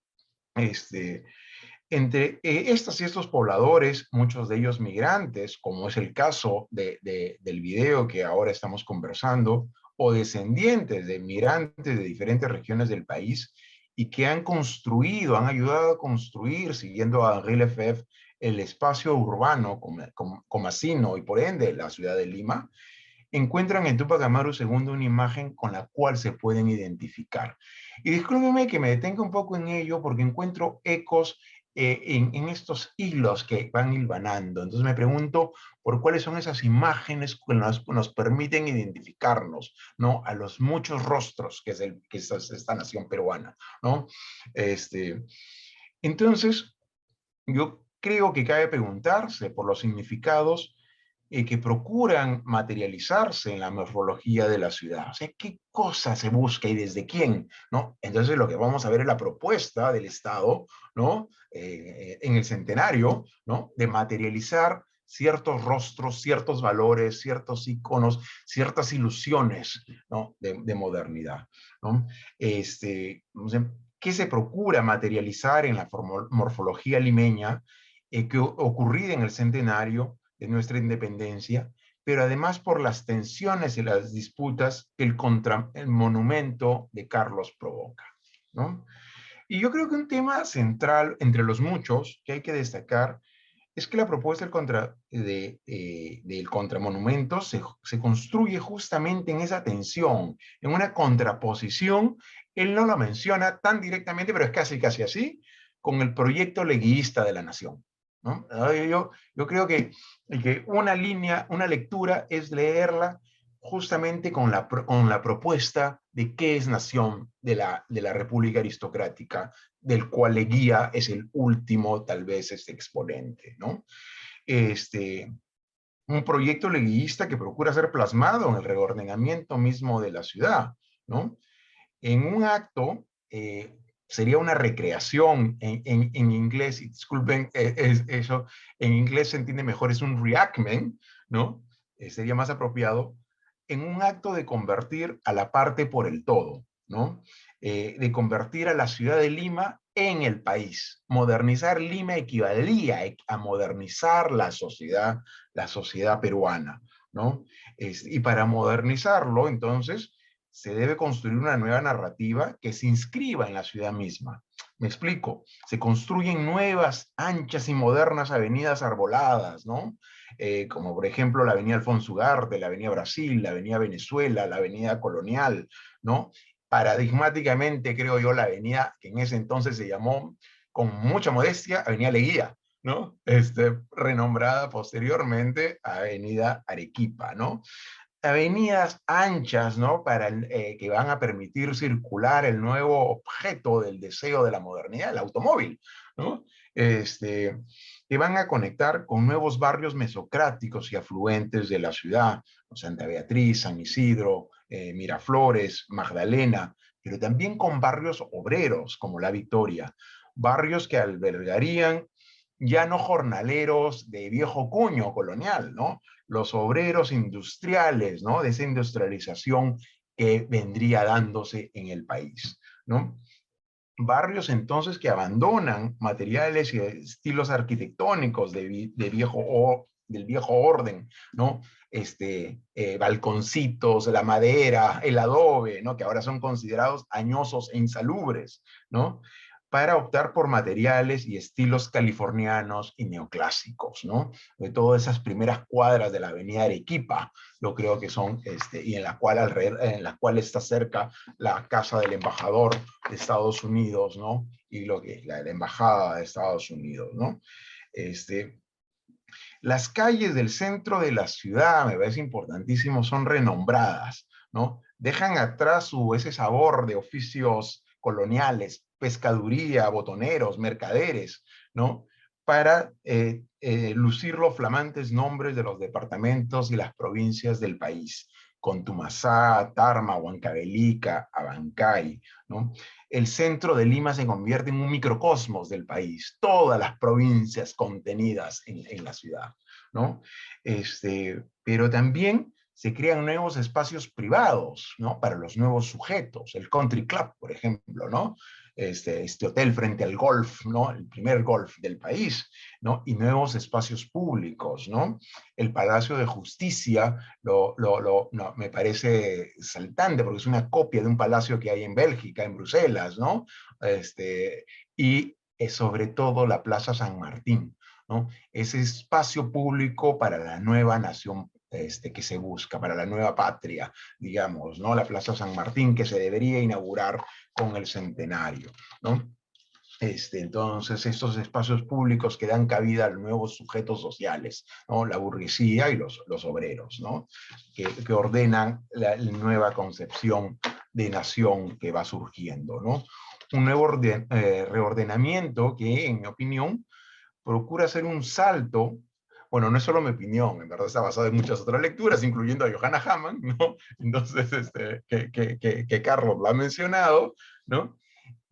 Entre estas y estos pobladores, muchos de ellos migrantes, como es el caso del video que ahora estamos conversando, o descendientes de migrantes de diferentes regiones del país, y que han ayudado a construir, siguiendo a Henri Lefebvre, el espacio urbano comasino y por ende la ciudad de Lima, encuentran en Tupac Amaru II una imagen con la cual se pueden identificar. Y discúlpeme que me detenga un poco en ello porque encuentro ecos en estos hilos que van hilvanando. Entonces me pregunto por cuáles son esas imágenes que nos permiten identificarnos, ¿no?, a los muchos rostros que es esta nación peruana, ¿no? Entonces, yo creo que cabe preguntarse por los significados que procuran materializarse en la morfología de la ciudad. O sea, ¿qué cosa se busca y desde quién, ¿no? Entonces, lo que vamos a ver es la propuesta del Estado, ¿no?, en el centenario, ¿no?, de materializar ciertos rostros, ciertos valores, ciertos iconos, ciertas ilusiones, ¿no?, de modernidad, ¿no? ¿Qué se procura materializar en la morfología limeña que ocurrida en el centenario de nuestra independencia, pero además por las tensiones y las disputas que el monumento de Carlos provoca, ¿no? Y yo creo que un tema central entre los muchos que hay que destacar es que la propuesta del contramonumento se construye justamente en esa tensión, en una contraposición. Él no lo menciona tan directamente, pero es casi así, con el proyecto leguista de la nación, ¿no? Yo creo que una lectura es leerla justamente con la propuesta de qué es nación de la República Aristocrática, del cual Leguía es el último, tal vez, exponente, ¿no? Un proyecto leguista que procura ser plasmado en el reordenamiento mismo de la ciudad, ¿no? En un acto, sería una recreación en inglés, y disculpen, eso, en inglés se entiende mejor, es un reenactment, ¿no? Sería más apropiado, en un acto de convertir a la parte por el todo, ¿no? De convertir a la ciudad de Lima en el país. Modernizar Lima equivalía a modernizar la sociedad peruana, ¿no? Y para modernizarlo, entonces, se debe construir una nueva narrativa que se inscriba en la ciudad misma. Me explico, se construyen nuevas, anchas y modernas avenidas arboladas, ¿no? Como por ejemplo la avenida Alfonso Ugarte, la avenida Brasil, la avenida Venezuela, la avenida Colonial, ¿no? Paradigmáticamente, creo yo, la avenida que en ese entonces se llamó, con mucha modestia, Avenida Leguía, ¿no? Renombrada posteriormente Avenida Arequipa, ¿no? Avenidas anchas, ¿no? Que van a permitir circular el nuevo objeto del deseo de la modernidad, el automóvil, ¿no? Que van a conectar con nuevos barrios mesocráticos y afluentes de la ciudad, Santa Beatriz, San Isidro, Miraflores, Magdalena, pero también con barrios obreros como La Victoria, barrios que albergarían ya no jornaleros de viejo cuño colonial, ¿no? Los obreros industriales, ¿no? De esa industrialización que vendría dándose en el país, ¿no? Barrios entonces que abandonan materiales y estilos arquitectónicos del viejo orden, ¿no? Balconcitos, la madera, el adobe, ¿no? Que ahora son considerados añosos e insalubres, ¿no? Para optar por materiales y estilos californianos y neoclásicos, ¿no? De todas esas primeras cuadras de la avenida Arequipa, yo creo que son, y en la cual está cerca la casa del embajador de Estados Unidos, ¿no? Y lo que es la embajada de Estados Unidos, ¿no? Las calles del centro de la ciudad, me parece importantísimo, son renombradas, ¿no? Dejan atrás ese sabor de oficios coloniales, pescaduría, botoneros, mercaderes, ¿no? Para lucir los flamantes nombres de los departamentos y las provincias del país. Contumasá, Tarma, Huancavelica, Abancay, ¿no? El centro de Lima se convierte en un microcosmos del país, todas las provincias contenidas en la ciudad, ¿no? Pero también se crean nuevos espacios privados, ¿no? Para los nuevos sujetos, el Country Club, por ejemplo, ¿no? Este hotel frente al golf, ¿no? El primer golf del país, ¿no? Y nuevos espacios públicos, ¿no? El Palacio de Justicia, no, me parece saltante porque es una copia de un palacio que hay en Bélgica, en Bruselas, ¿no? Y sobre todo la Plaza San Martín, ¿no? Ese espacio público para la nueva nación que se busca, para la nueva patria, digamos, ¿no? La Plaza San Martín que se debería inaugurar con el centenario, ¿no? Entonces, estos espacios públicos que dan cabida a los nuevos sujetos sociales, ¿no? La burguesía y los obreros, ¿no? Que ordenan la nueva concepción de nación que va surgiendo, ¿no? Un nuevo reordenamiento que, en mi opinión, procura hacer un salto. Bueno, no es solo mi opinión, en verdad está basado en muchas otras lecturas, incluyendo a Johanna Hamann, ¿no? Entonces, que Carlos lo ha mencionado, ¿no?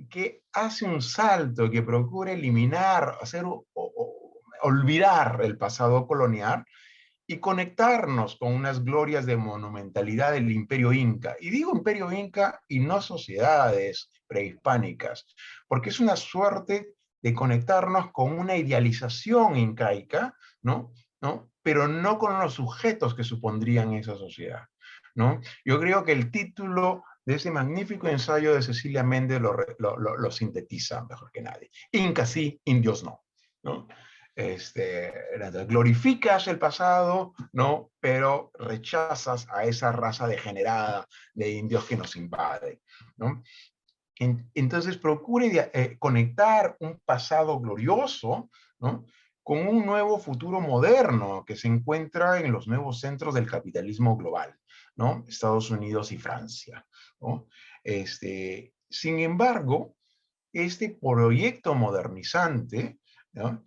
Que hace un salto, que procura eliminar, olvidar el pasado colonial y conectarnos con unas glorias de monumentalidad del Imperio Inca. Y digo Imperio Inca y no sociedades prehispánicas, porque es una suerte de conectarnos con una idealización incaica, ¿no? Pero no con los sujetos que supondrían esa sociedad, ¿no? Yo creo que el título de ese magnífico ensayo de Cecilia Méndez lo sintetiza mejor que nadie. Incas sí, indios no, ¿no? glorificas el pasado, ¿no? Pero rechazas a esa raza degenerada de indios que nos invade, ¿no? Entonces procure conectar un pasado glorioso, ¿no?, con un nuevo futuro moderno que se encuentra en los nuevos centros del capitalismo global, ¿no? Estados Unidos y Francia, ¿no? Sin embargo, este proyecto modernizante, ¿no?,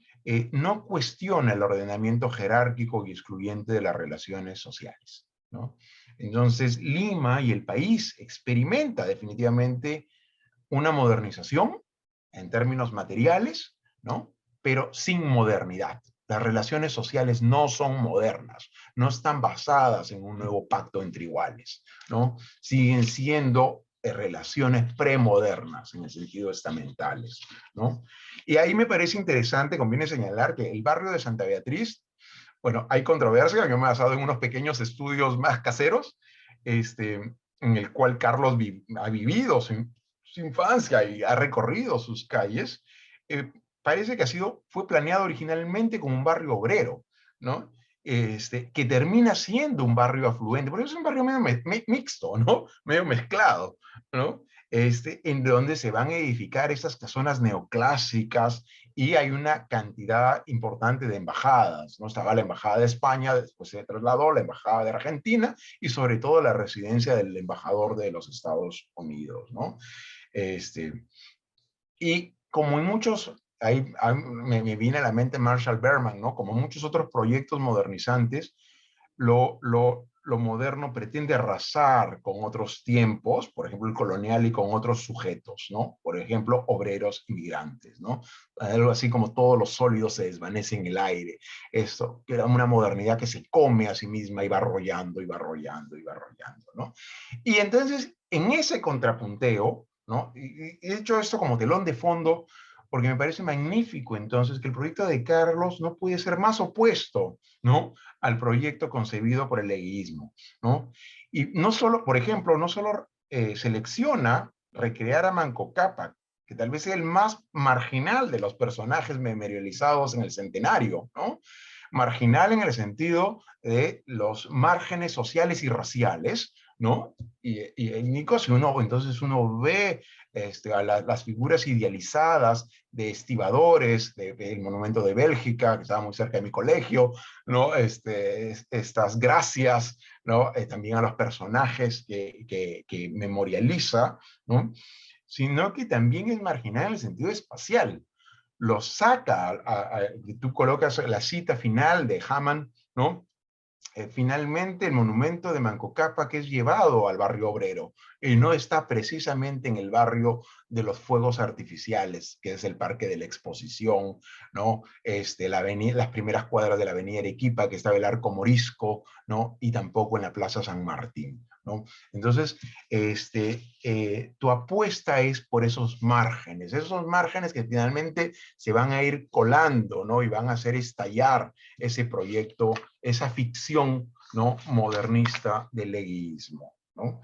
no cuestiona el ordenamiento jerárquico y excluyente de las relaciones sociales, ¿no? Entonces, Lima y el país experimenta definitivamente una modernización en términos materiales, ¿no?, pero sin modernidad. Las relaciones sociales no son modernas, no están basadas en un nuevo pacto entre iguales, ¿no? Siguen siendo relaciones premodernas en el sentido estamentales, ¿no? Y ahí me parece interesante, conviene señalar que el barrio de Santa Beatriz, bueno, hay controversia, yo me he basado en unos pequeños estudios más caseros, en el cual Carlos ha vivido su infancia y ha recorrido sus calles. Parece que fue planeado originalmente como un barrio obrero, ¿no? Que termina siendo un barrio afluente, porque es un barrio medio mixto, ¿no? Medio mezclado, ¿no? En donde se van a edificar estas casonas neoclásicas y hay una cantidad importante de embajadas, ¿no? Estaba la embajada de España, después se trasladó la embajada de Argentina y sobre todo la residencia del embajador de los Estados Unidos, ¿no? Y como en muchos, ahí me viene a la mente Marshall Berman, ¿no? Como muchos otros proyectos modernizantes, lo moderno pretende arrasar con otros tiempos, por ejemplo el colonial, y con otros sujetos, ¿no? Por ejemplo, obreros inmigrantes, ¿no? Algo así como todos los sólidos se desvanecen en el aire. Esto, que era una modernidad que se come a sí misma y va arrollando, y va arrollando, y va arrollando, ¿no? Y entonces, en ese contrapunteo, ¿no? Y he hecho esto como telón de fondo porque me parece magnífico entonces que el proyecto de Carlos no puede ser más opuesto, ¿no?, al proyecto concebido por el leguismo, ¿no? Y no solo, por ejemplo, no solo selecciona recrear a Manco Cápac, que tal vez sea el más marginal de los personajes memorializados en el centenario, ¿no? Marginal en el sentido de los márgenes sociales y raciales, ¿no? Y Nico, entonces uno ve a las figuras idealizadas de estibadores del Monumento de Bélgica, que estaba muy cerca de mi colegio, ¿no? Estas gracias, ¿no? También a los personajes que memorializa, ¿no? Sino que también es marginal en el sentido espacial. Lo saca, tú colocas la cita final de Hamann, ¿no? Finalmente el monumento de Manco Cápac es llevado al barrio obrero y no está precisamente en el barrio de los fuegos artificiales, que es el Parque de la Exposición, ¿no? Las primeras cuadras de la avenida Arequipa, que estaba el Arco Morisco, ¿no? Y tampoco en la Plaza San Martín, ¿no? Entonces, tu apuesta es por esos márgenes que finalmente se van a ir colando, ¿no? Y van a hacer estallar ese proyecto, esa ficción, ¿no?, modernista del leguismo, ¿no?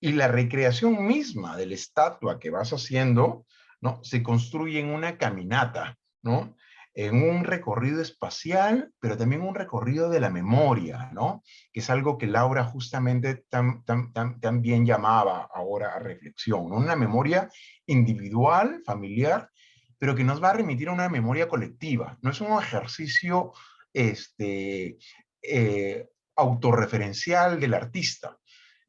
Y la recreación misma de la estatua que vas haciendo, ¿no?, se construye en una caminata, ¿no?, en un recorrido espacial, pero también un recorrido de la memoria, ¿no?, que es algo que Laura justamente tan bien llamaba ahora a reflexión, ¿no? Una memoria individual, familiar, pero que nos va a remitir a una memoria colectiva. No es un ejercicio autorreferencial del artista,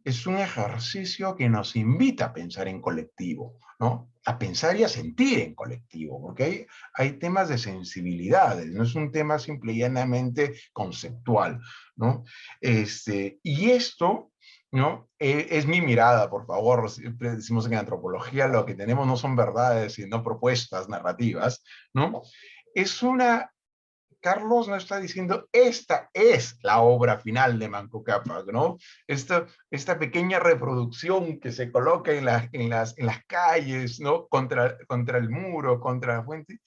es un ejercicio que nos invita a pensar en colectivo, ¿no? A pensar y a sentir en colectivo, porque hay temas de sensibilidades, no es un tema simple y llanamente conceptual, ¿no? Y esto, ¿no?, es mi mirada, por favor. Siempre decimos en antropología, lo que tenemos no son verdades, sino propuestas narrativas, ¿no? Carlos no está diciendo, esta es la obra final de Manco Cápac, ¿no? Esta pequeña reproducción que se coloca en las calles, ¿no?, contra el muro, contra la fuente,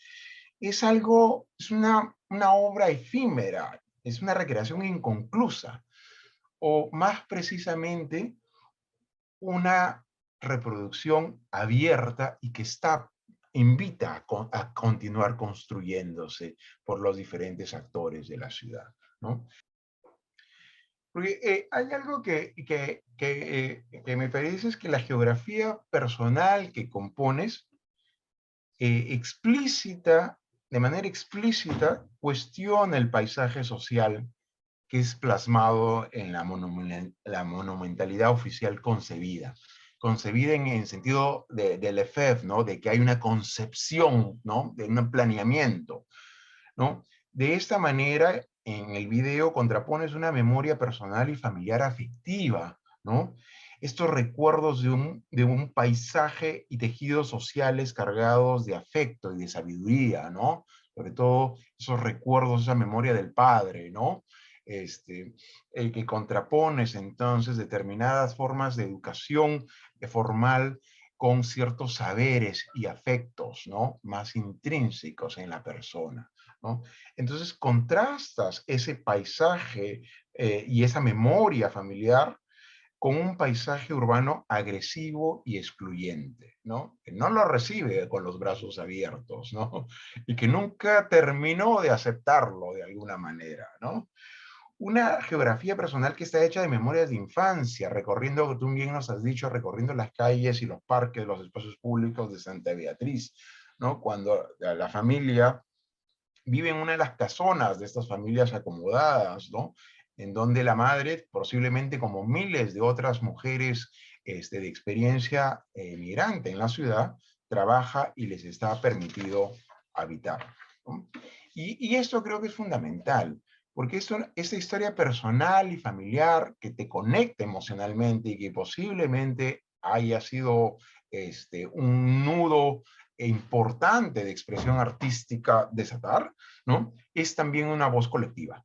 es una obra efímera, es una recreación inconclusa, o más precisamente, una reproducción abierta y que está invita a continuar construyéndose por los diferentes actores de la ciudad, ¿no? Porque hay algo que me parece es que la geografía personal que compones de manera explícita, cuestiona el paisaje social que es plasmado en la monumentalidad oficial concebida en el sentido de Lefebvre, ¿no? De que hay una concepción, ¿no? De un planeamiento, ¿no? De esta manera, en el video contrapones una memoria personal y familiar afectiva, ¿no? Estos recuerdos de un paisaje y tejidos sociales cargados de afecto y de sabiduría, ¿no? Sobre todo esos recuerdos, esa memoria del padre, ¿no? Que contrapones entonces determinadas formas de educación formal con ciertos saberes y afectos, ¿no? Más intrínsecos en la persona, ¿no? Entonces contrastas ese paisaje y esa memoria familiar con un paisaje urbano agresivo y excluyente, ¿no? Que no lo recibe con los brazos abiertos, ¿no? Y que nunca terminó de aceptarlo de alguna manera, ¿no? Una geografía personal que está hecha de memorias de infancia, recorriendo, tú bien nos has dicho, recorriendo las calles y los parques, los espacios públicos de Santa Beatriz, ¿no? Cuando la familia vive en una de las casonas de estas familias acomodadas, ¿no? En donde la madre, posiblemente como miles de otras mujeres de experiencia migrante en la ciudad, trabaja y les está permitido habitar, ¿no? Y esto creo que es fundamental, porque esta historia personal y familiar que te conecta emocionalmente y que posiblemente haya sido un nudo importante de expresión artística desatar, ¿no? Es también una voz colectiva,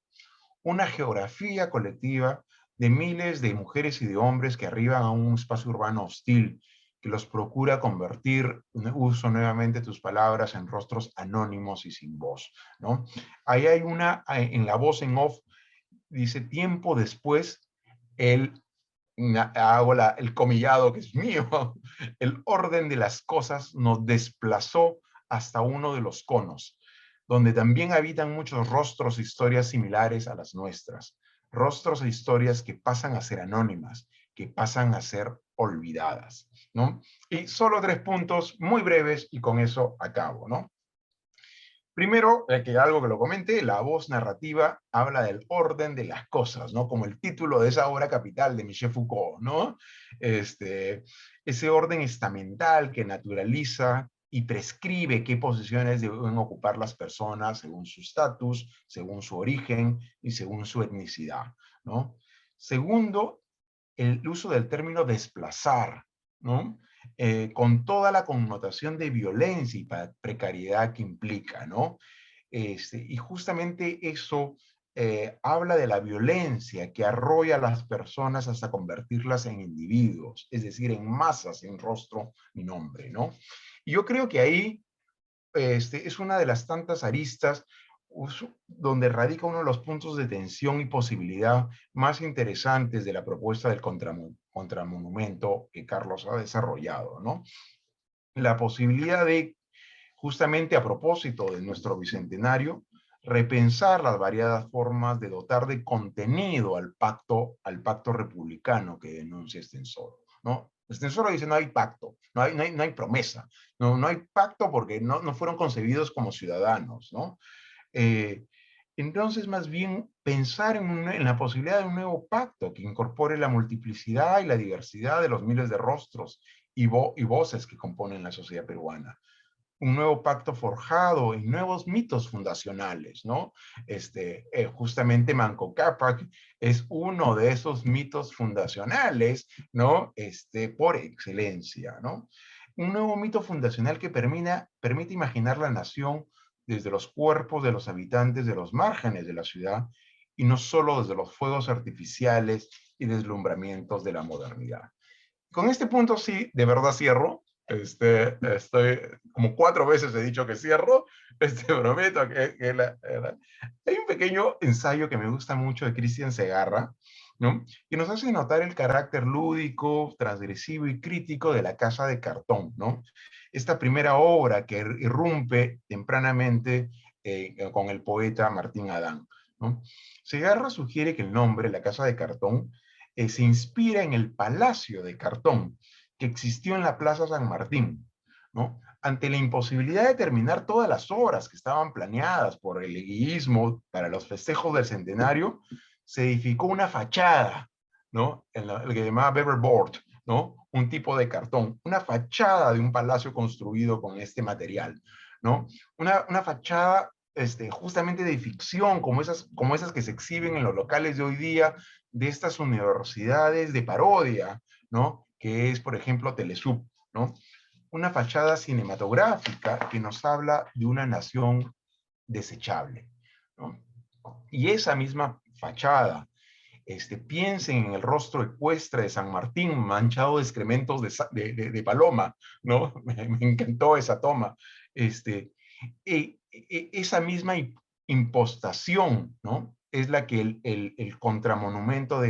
una geografía colectiva de miles de mujeres y de hombres que arriban a un espacio urbano hostil, que los procura convertir, uso nuevamente tus palabras, en rostros anónimos y sin voz, ¿no? Ahí hay en la voz en off, dice, tiempo después, hago el comillado que es mío, el orden de las cosas nos desplazó hasta uno de los conos, donde también habitan muchos rostros e historias similares a las nuestras, rostros e historias que pasan a ser anónimas, que pasan a ser olvidadas, ¿no? Y solo 3 puntos muy breves y con eso acabo, ¿no? Primero, que algo que lo comenté, la voz narrativa habla del orden de las cosas, ¿no? Como el título de esa obra capital de Michel Foucault, ¿no? Ese orden estamental que naturaliza y prescribe qué posiciones deben ocupar las personas según su estatus, según su origen y según su etnicidad, ¿no? Segundo, el uso del término desplazar, ¿no? Con toda la connotación de violencia y precariedad que implica, ¿no? Y justamente eso habla de la violencia que arrolla a las personas hasta convertirlas en individuos, es decir, en masas, sin rostro ni nombre, ¿no? Y yo creo que ahí es una de las tantas aristas donde radica uno de los puntos de tensión y posibilidad más interesantes de la propuesta del contramonumento que Carlos ha desarrollado, ¿no? La posibilidad de, justamente a propósito de nuestro bicentenario, repensar las variadas formas de dotar de contenido al pacto republicano que denuncia Estenssoro, ¿no? Estenssoro dice no hay pacto, no hay promesa, no hay pacto porque no fueron concebidos como ciudadanos, ¿no? Entonces, más bien, pensar en la posibilidad de un nuevo pacto que incorpore la multiplicidad y la diversidad de los miles de rostros y voces que componen la sociedad peruana. Un nuevo pacto forjado en nuevos mitos fundacionales, ¿no? Justamente Manco Cápac es uno de esos mitos fundacionales, ¿no? Por excelencia, ¿no? Un nuevo mito fundacional que permite imaginar la nación desde los cuerpos de los habitantes de los márgenes de la ciudad y no solo desde los fuegos artificiales y deslumbramientos de la modernidad. Con este punto sí, de verdad cierro. Estoy como 4 veces he dicho que cierro. Prometo que hay un pequeño ensayo que me gusta mucho de Cristian Segarra, ¿no? Que nos hace notar el carácter lúdico, transgresivo y crítico de la Casa de Cartón, ¿no? Esta primera obra que irrumpe tempranamente con el poeta Martín Adán, ¿no? Segarra sugiere que el nombre, la Casa de Cartón, se inspira en el Palacio de Cartón, que existió en la Plaza San Martín, ¿no? Ante la imposibilidad de terminar todas las obras que estaban planeadas por el leguismo para los festejos del centenario, se edificó una fachada, ¿no? El que llamaba Beverboard, ¿no? Un tipo de cartón, una fachada de un palacio construido con este material, ¿no? Una fachada justamente de ficción, como esas que se exhiben en los locales de hoy día, de estas universidades de parodia, ¿no? Que es, por ejemplo, Telesub, ¿no? Una fachada cinematográfica que nos habla de una nación desechable, ¿no? Y esa misma fachada, piensen en el rostro ecuestre de San Martín manchado de excrementos de paloma, ¿no? Me encantó esa toma. Esa misma impostación, ¿no? Es la que el contramonumento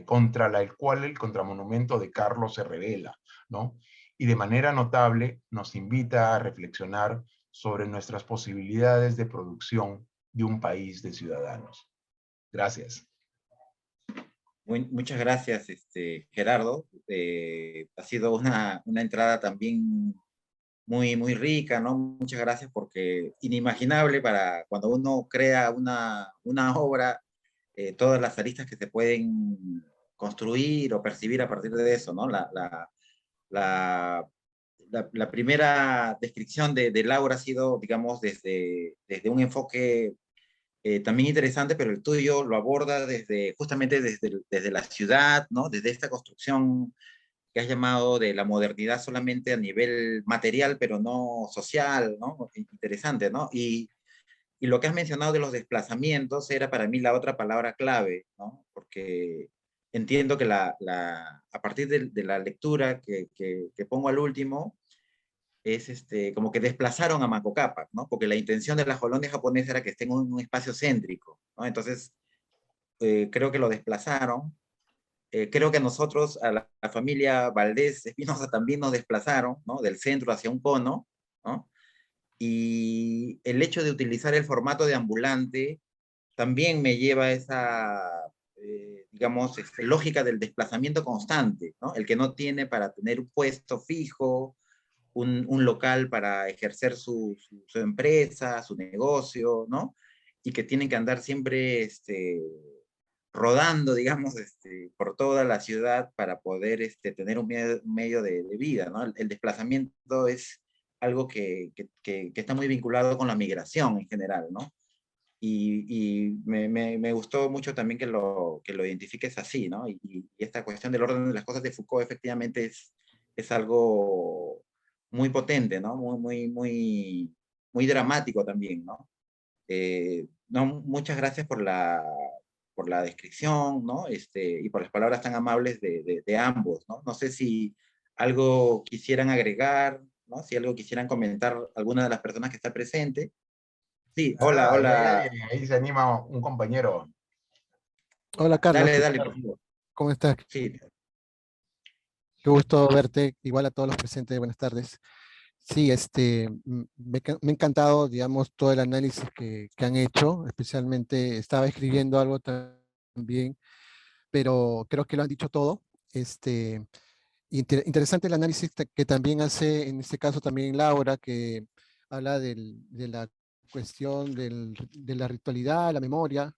contra el cual el contramonumento de Carlos se revela, ¿no? Y de manera notable nos invita a reflexionar sobre nuestras posibilidades de producción de un país de ciudadanos. Gracias. Muchas gracias, Gerardo. Ha sido una entrada también muy rica, ¿no? Muchas gracias porque inimaginable para cuando uno crea una obra, todas las aristas que se pueden construir o percibir a partir de eso, ¿no? La, la primera descripción de Laura ha sido, digamos, desde un enfoque también interesante, pero el tuyo lo aborda justamente desde la ciudad, ¿no? Desde esta construcción que has llamado de la modernidad solamente a nivel material, pero no social, ¿no? Interesante, ¿no? Y lo que has mencionado de los desplazamientos era para mí la otra palabra clave, ¿no? Porque entiendo que a partir de la lectura que pongo al último, es como que desplazaron a Manco Cápac, ¿no? Porque la intención de la colonia japonesa era que esté en un espacio céntrico, ¿no? Entonces, creo que lo desplazaron. Creo que nosotros, a la familia Valdés Espinosa, también nos desplazaron, ¿no? Del centro hacia un cono, ¿no? Y el hecho de utilizar el formato de ambulante también me lleva a esa, digamos, lógica del desplazamiento constante, ¿no? El que no tiene para tener un puesto fijo, un local para ejercer su empresa, su negocio, ¿no? Y que tienen que andar siempre rodando, digamos, por toda la ciudad para poder tener un medio de vida, ¿no? El desplazamiento es algo que está muy vinculado con la migración en general, ¿no? Y me gustó mucho también que lo identifiques así, ¿no? Y esta cuestión del orden de las cosas de Foucault efectivamente es algo muy potente, ¿no? Muy dramático también, ¿no? No, muchas gracias por la descripción, ¿no? Y por las palabras tan amables de ambos, ¿no? No sé si algo quisieran agregar, ¿no? Si algo quisieran comentar alguna de las personas que está presente. Sí, hola, hola. Ahí se anima un compañero. Hola Carlos, Dale, ¿qué dale, tal? por favor. ¿Cómo estás? Sí, Qué gusto verte, igual a todos los presentes, buenas tardes. Sí, me ha encantado, digamos, todo el análisis que han hecho, especialmente estaba escribiendo algo también, pero creo que lo han dicho todo. Interesante el análisis que también hace, en este caso también Laura, que habla de la cuestión de la ritualidad, la memoria,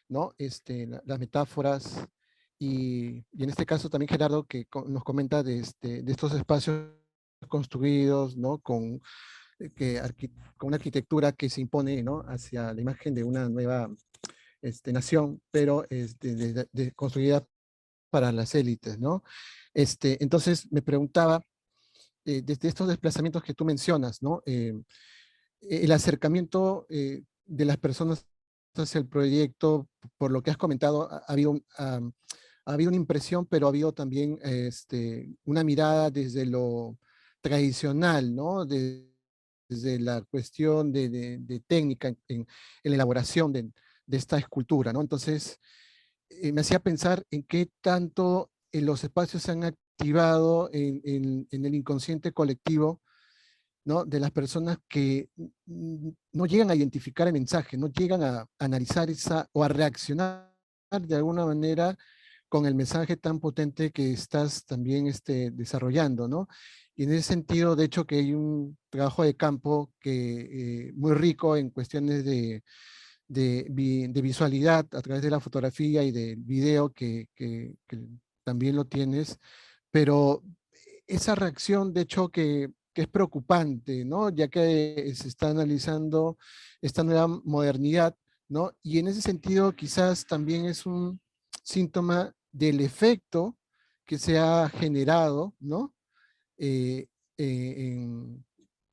¿no? Las metáforas, y en este caso también Gerardo, que nos comenta de estos espacios construidos, ¿no? Con una arquitectura que se impone, ¿no? Hacia la imagen de una nueva nación, pero construida para las élites, ¿no? Entonces me preguntaba, desde estos desplazamientos que tú mencionas, ¿no? El acercamiento de las personas hacia el proyecto, por lo que has comentado, ha habido una impresión, pero ha habido también una mirada desde lo tradicional, ¿no? Desde la cuestión de técnica en la elaboración de esta escultura, ¿no? Entonces, me hacía pensar en qué tanto los espacios se han activado en el inconsciente colectivo, ¿no? De las personas que no llegan a identificar el mensaje, no llegan a analizar esa o a reaccionar de alguna manera con el mensaje tan potente que estás también desarrollando, ¿no? Y en ese sentido, de hecho, que hay un trabajo de campo que, muy rico en cuestiones de visualidad a través de la fotografía y del video que también lo tienes, pero esa reacción, de hecho, que es preocupante, ¿no? Ya que se está analizando esta nueva modernidad, ¿no? Y en ese sentido, quizás también es un síntoma del efecto que se ha generado, ¿no? Eh,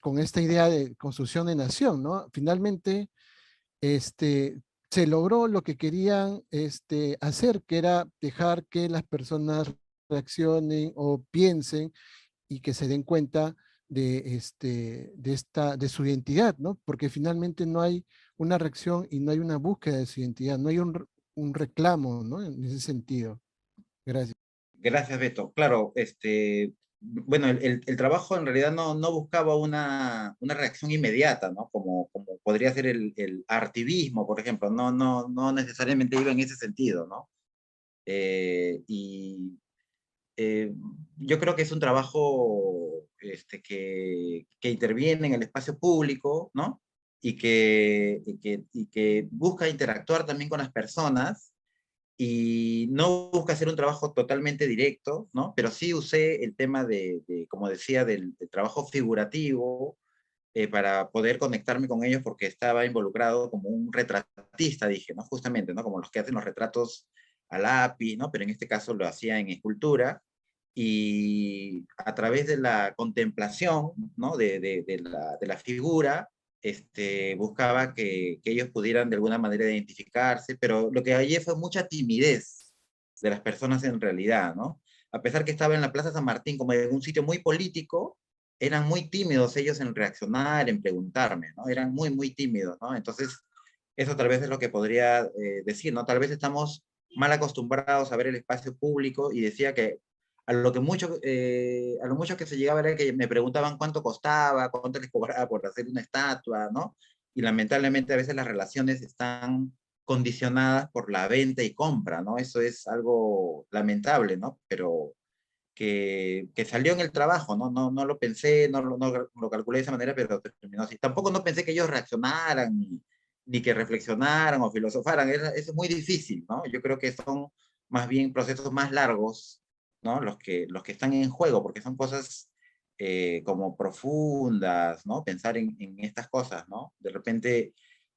con esta idea de construcción de nación, ¿no? Finalmente, se logró lo que querían hacer, que era dejar que las personas reaccionen o piensen y que se den cuenta de su identidad, ¿no? Porque finalmente no hay una reacción y no hay una búsqueda de su identidad, no hay un reclamo, ¿no? En ese sentido. Gracias. Gracias, Beto. Claro, bueno, el trabajo en realidad no buscaba una reacción inmediata, ¿no? Como podría ser el artivismo, por ejemplo, no necesariamente iba en ese sentido, ¿no? Y yo creo que es un trabajo que interviene en el espacio público, ¿no? Y que busca interactuar también con las personas y no busca hacer un trabajo totalmente directo, ¿no? Pero sí usé el tema como decía, del trabajo figurativo para poder conectarme con ellos porque estaba involucrado como un retratista, dije, ¿no? Justamente, ¿no? Como los que hacen los retratos a lápiz, ¿no? Pero en este caso lo hacía en escultura y a través de la contemplación, ¿no? de la figura, buscaba que ellos pudieran de alguna manera identificarse, pero lo que hallé fue mucha timidez de las personas en realidad, ¿no? A pesar que estaba en la Plaza San Martín como en un sitio muy político, eran muy tímidos ellos en reaccionar, en preguntarme, ¿no? Eran muy, muy tímidos, ¿no? Entonces, eso tal vez es lo que podría decir, ¿no? Tal vez estamos mal acostumbrados a ver el espacio público y decía que a lo mucho que se llegaba era que me preguntaban cuánto costaba, cuánto les cobraba por hacer una estatua, ¿no? Y lamentablemente a veces las relaciones están condicionadas por la venta y compra, ¿no? Eso es algo lamentable, ¿no? Pero que salió en el trabajo, ¿no? No lo pensé, no lo calculé de esa manera, pero terminó así. Tampoco no pensé que ellos reaccionaran, ni que reflexionaran o filosofaran, eso es muy difícil, ¿no? Yo creo que son más bien procesos más largos, ¿no? Los que están en juego, porque son cosas como profundas, ¿no? Pensar en estas cosas, ¿no? De repente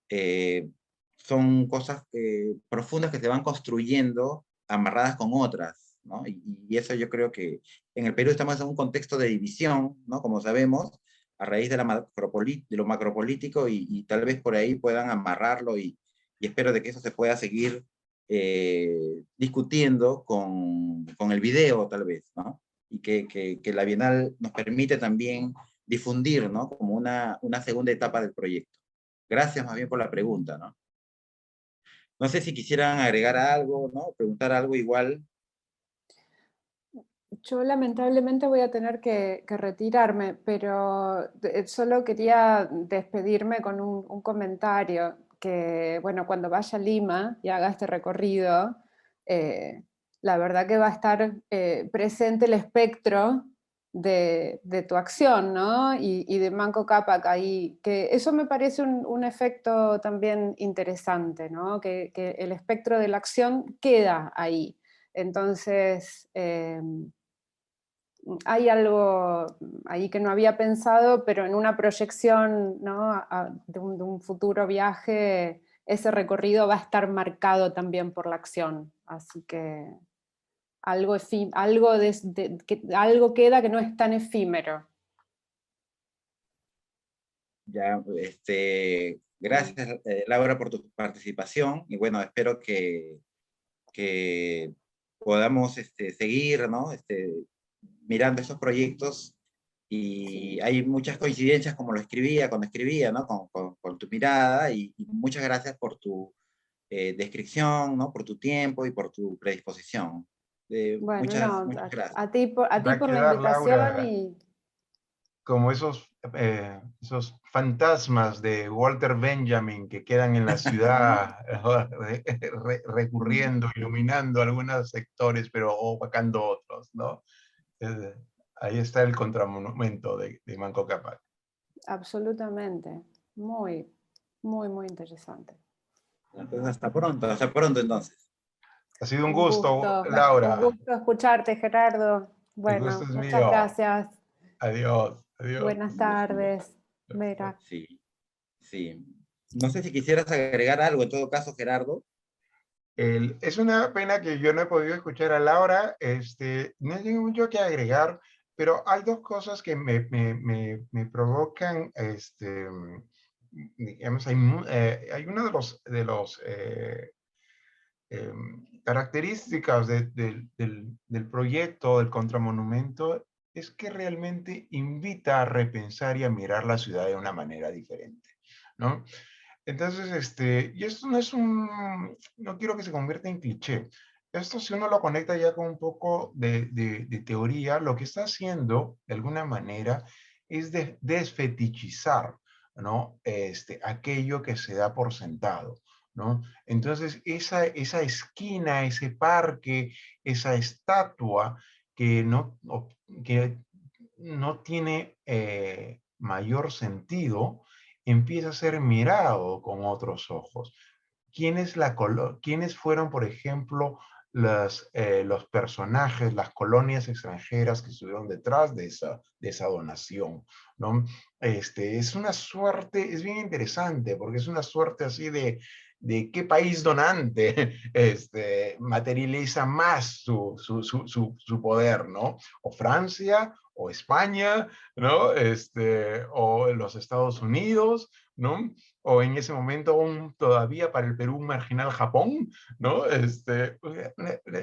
eh, son cosas profundas que se van construyendo amarradas con otras, ¿no? Y eso yo creo que en el Perú estamos en un contexto de división, ¿no? Como sabemos, a raíz de lo macropolítico y tal vez por ahí puedan amarrarlo y espero de que eso se pueda seguir discutiendo con el video tal vez, ¿no? Y que la Bienal nos permite también difundir, ¿no? Como una segunda etapa del proyecto. Gracias más bien por la pregunta, ¿no? No sé si quisieran agregar algo, ¿no? Preguntar algo igual. Yo lamentablemente voy a tener que retirarme, pero solo quería despedirme con un comentario, que bueno, cuando vaya a Lima y haga este recorrido, eh, la verdad que va a estar presente el espectro de tu acción, ¿no? Y de Manco Cápac ahí, que eso me parece un efecto también interesante, ¿no? Que el espectro de la acción queda ahí. Entonces, hay algo ahí que no había pensado, pero en una proyección, ¿no? De un futuro viaje, ese recorrido va a estar marcado también por la acción. Así que algo queda que no es tan efímero. Ya, gracias, Laura, por tu participación y bueno, espero que podamos seguir, ¿no? Mirando esos proyectos y hay muchas coincidencias como lo escribía, cuando escribía, ¿no? Con tu mirada y muchas gracias descripción, ¿no? Por tu tiempo y por tu predisposición. Bueno, Muchas no, gracias. a ti Va a por la quedar, invitación Laura, y como esos fantasmas de Walter Benjamin que quedan en la ciudad recurriendo, iluminando algunos sectores, pero opacando otros, ¿no? Eh, Ahí está el contramonumento de Manco Cápac. absolutamente. Muy, muy, muy interesante. Entonces, hasta pronto entonces. Ha sido un gusto, Un Laura. gusto escucharte, Gerardo. El gusto Bueno, es muchas mío. gracias. Adiós, adiós. Buenas tardes. Vera. Sí, sí. No sé si quisieras agregar algo, en todo caso, Gerardo. Es una pena que yo no he podido escuchar a Laura. No tengo mucho que agregar, pero hay dos cosas que me provocan, digamos, hay uno de los características del proyecto, del contramonumento, es que realmente invita a repensar y a mirar la ciudad de una manera diferente, ¿no? Entonces, y esto no es no quiero que se convierta en cliché. Esto, si uno lo conecta ya con un poco de teoría, lo que está haciendo, de alguna manera, es desfetichizar, ¿no? Aquello que se da por sentado, ¿no? Entonces, esa esquina, ese parque, esa estatua que no tiene mayor sentido, empieza a ser mirado con otros ojos. ¿Quiénes fueron, por ejemplo, los personajes, las colonias extranjeras que estuvieron detrás de esa donación, ¿no? Es una suerte, es bien interesante, porque es una suerte así de qué país donante materializa más su poder, ¿no? O Francia, o España, ¿no? O los Estados Unidos, ¿no? O en ese momento aún todavía para el Perú marginal Japón, ¿no?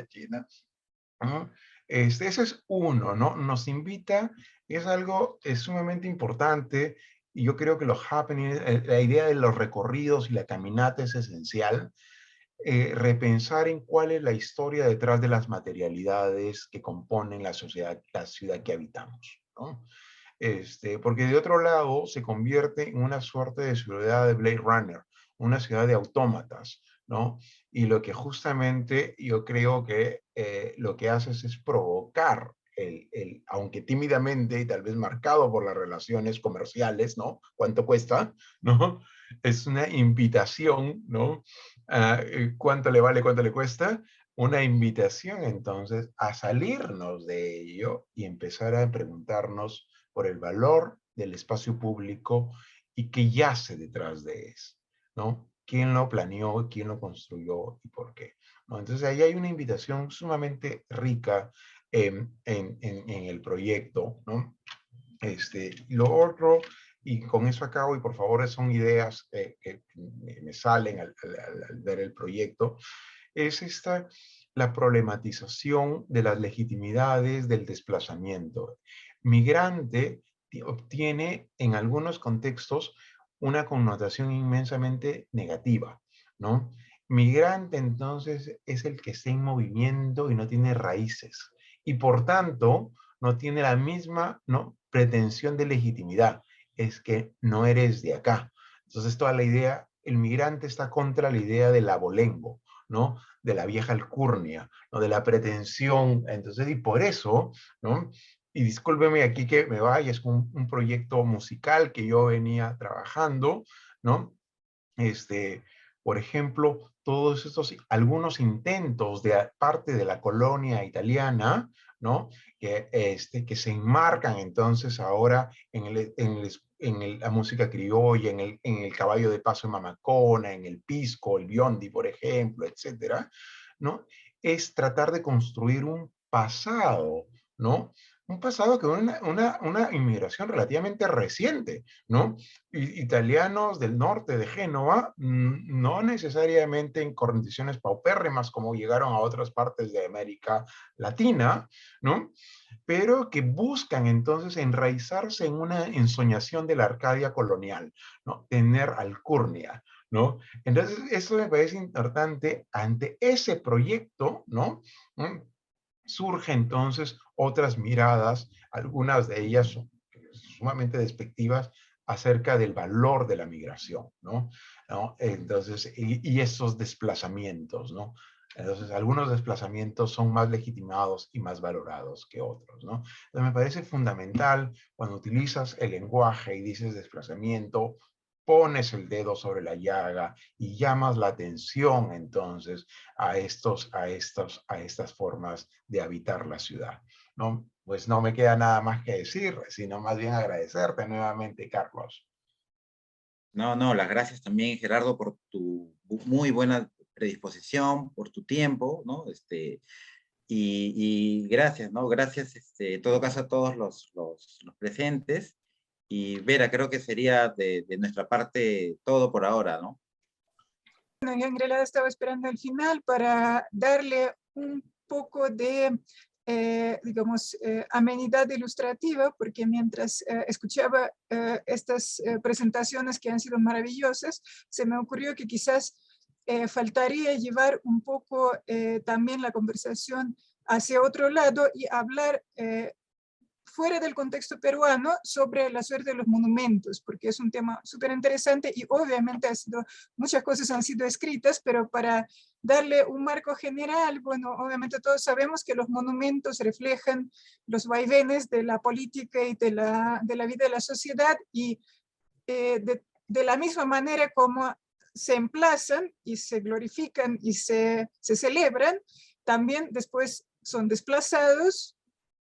China, ¿no? Ese es uno, ¿no? Nos invita, es algo sumamente importante, y yo creo que los happenings, la idea de los recorridos y la caminata es esencial. Repensar en cuál es la historia detrás de las materialidades que componen la sociedad, la ciudad que habitamos, ¿no? Porque de otro lado se convierte en una suerte de ciudad de Blade Runner, una ciudad de autómatas, ¿no? Y lo que justamente yo creo que lo que haces es provocar aunque tímidamente y tal vez marcado por las relaciones comerciales, ¿no? ¿Cuánto cuesta? ¿No? Es una invitación, ¿no? ¿Cuánto le vale, cuánto le cuesta? Una invitación entonces a salirnos de ello y empezar a preguntarnos por el valor del espacio público y qué yace detrás de eso, ¿no? ¿Quién lo planeó, quién lo construyó y por qué? ¿No? Entonces ahí hay una invitación sumamente rica en el proyecto, ¿no? Lo otro, y con eso acabo, y por favor son ideas que me salen al ver el proyecto, es la problematización de las legitimidades del desplazamiento. Migrante obtiene en algunos contextos una connotación inmensamente negativa, ¿no? Migrante entonces es el que está en movimiento y no tiene raíces, y por tanto no tiene la misma, ¿no?, pretensión de legitimidad, es que no eres de acá. Entonces toda la idea, el migrante está contra la idea del abolengo, ¿no?, de la vieja alcurnia, ¿no?, de la pretensión. Entonces, y por eso, ¿no?, y discúlpeme aquí que me vaya, es un proyecto musical que yo venía trabajando, ¿no? Por ejemplo, todos estos, algunos intentos de parte de la colonia italiana, ¿no?, que se enmarcan entonces ahora la música criolla, en el caballo de paso en Mamacona, en el pisco, el biondi, por ejemplo, etcétera, ¿no? Es tratar de construir un pasado, ¿no? Un pasado que una inmigración relativamente reciente, ¿no? Italianos del norte de Génova, no necesariamente en condiciones paupérrimas como llegaron a otras partes de América Latina, ¿no?, pero que buscan entonces enraizarse en una ensoñación de la Arcadia colonial, ¿no?, tener alcurnia, ¿no? Entonces, eso me parece importante. Ante ese proyecto, ¿no? Surgen entonces otras miradas, algunas de ellas son sumamente despectivas, acerca del valor de la migración, ¿no? Entonces, y esos desplazamientos, ¿no? Entonces, algunos desplazamientos son más legitimados y más valorados que otros, ¿no? Entonces, me parece fundamental cuando utilizas el lenguaje y dices desplazamiento, pones el dedo sobre la llaga y llamas la atención entonces a estas formas de habitar la ciudad, ¿no? Pues no me queda nada más que decir, sino más bien agradecerte nuevamente, Carlos. No, no, las gracias también, Gerardo, por tu muy buena predisposición, por tu tiempo, ¿no? Y gracias, ¿no? Gracias, en todo caso, a todos los presentes. Y Vera, creo que sería de nuestra parte todo por ahora, ¿no? Bueno, yo en realidad estaba esperando el final para darle un poco de, digamos, amenidad ilustrativa, porque mientras escuchaba estas presentaciones que han sido maravillosas, se me ocurrió que quizás faltaría llevar un poco también la conversación hacia otro lado y hablar fuera del contexto peruano sobre la suerte de los monumentos, porque es un tema súper interesante y obviamente muchas cosas han sido escritas, pero para darle un marco general, bueno, obviamente todos sabemos que los monumentos reflejan los vaivenes de la política y de la vida de la sociedad, y de la misma manera como se emplazan y se glorifican y se celebran, también después son desplazados,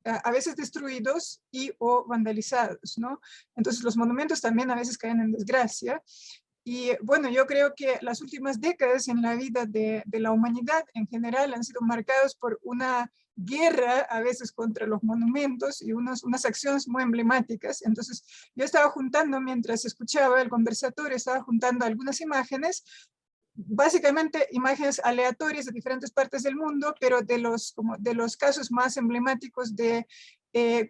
a veces destruidos y o vandalizados, ¿no? Entonces los monumentos también a veces caen en desgracia. Y bueno, yo creo que las últimas décadas en la vida de la humanidad en general han sido marcadas por una guerra a veces contra los monumentos y unas acciones muy emblemáticas. Entonces yo estaba juntando, mientras escuchaba el conversatorio, estaba juntando algunas imágenes, básicamente imágenes aleatorias de diferentes partes del mundo, pero de los casos más emblemáticos de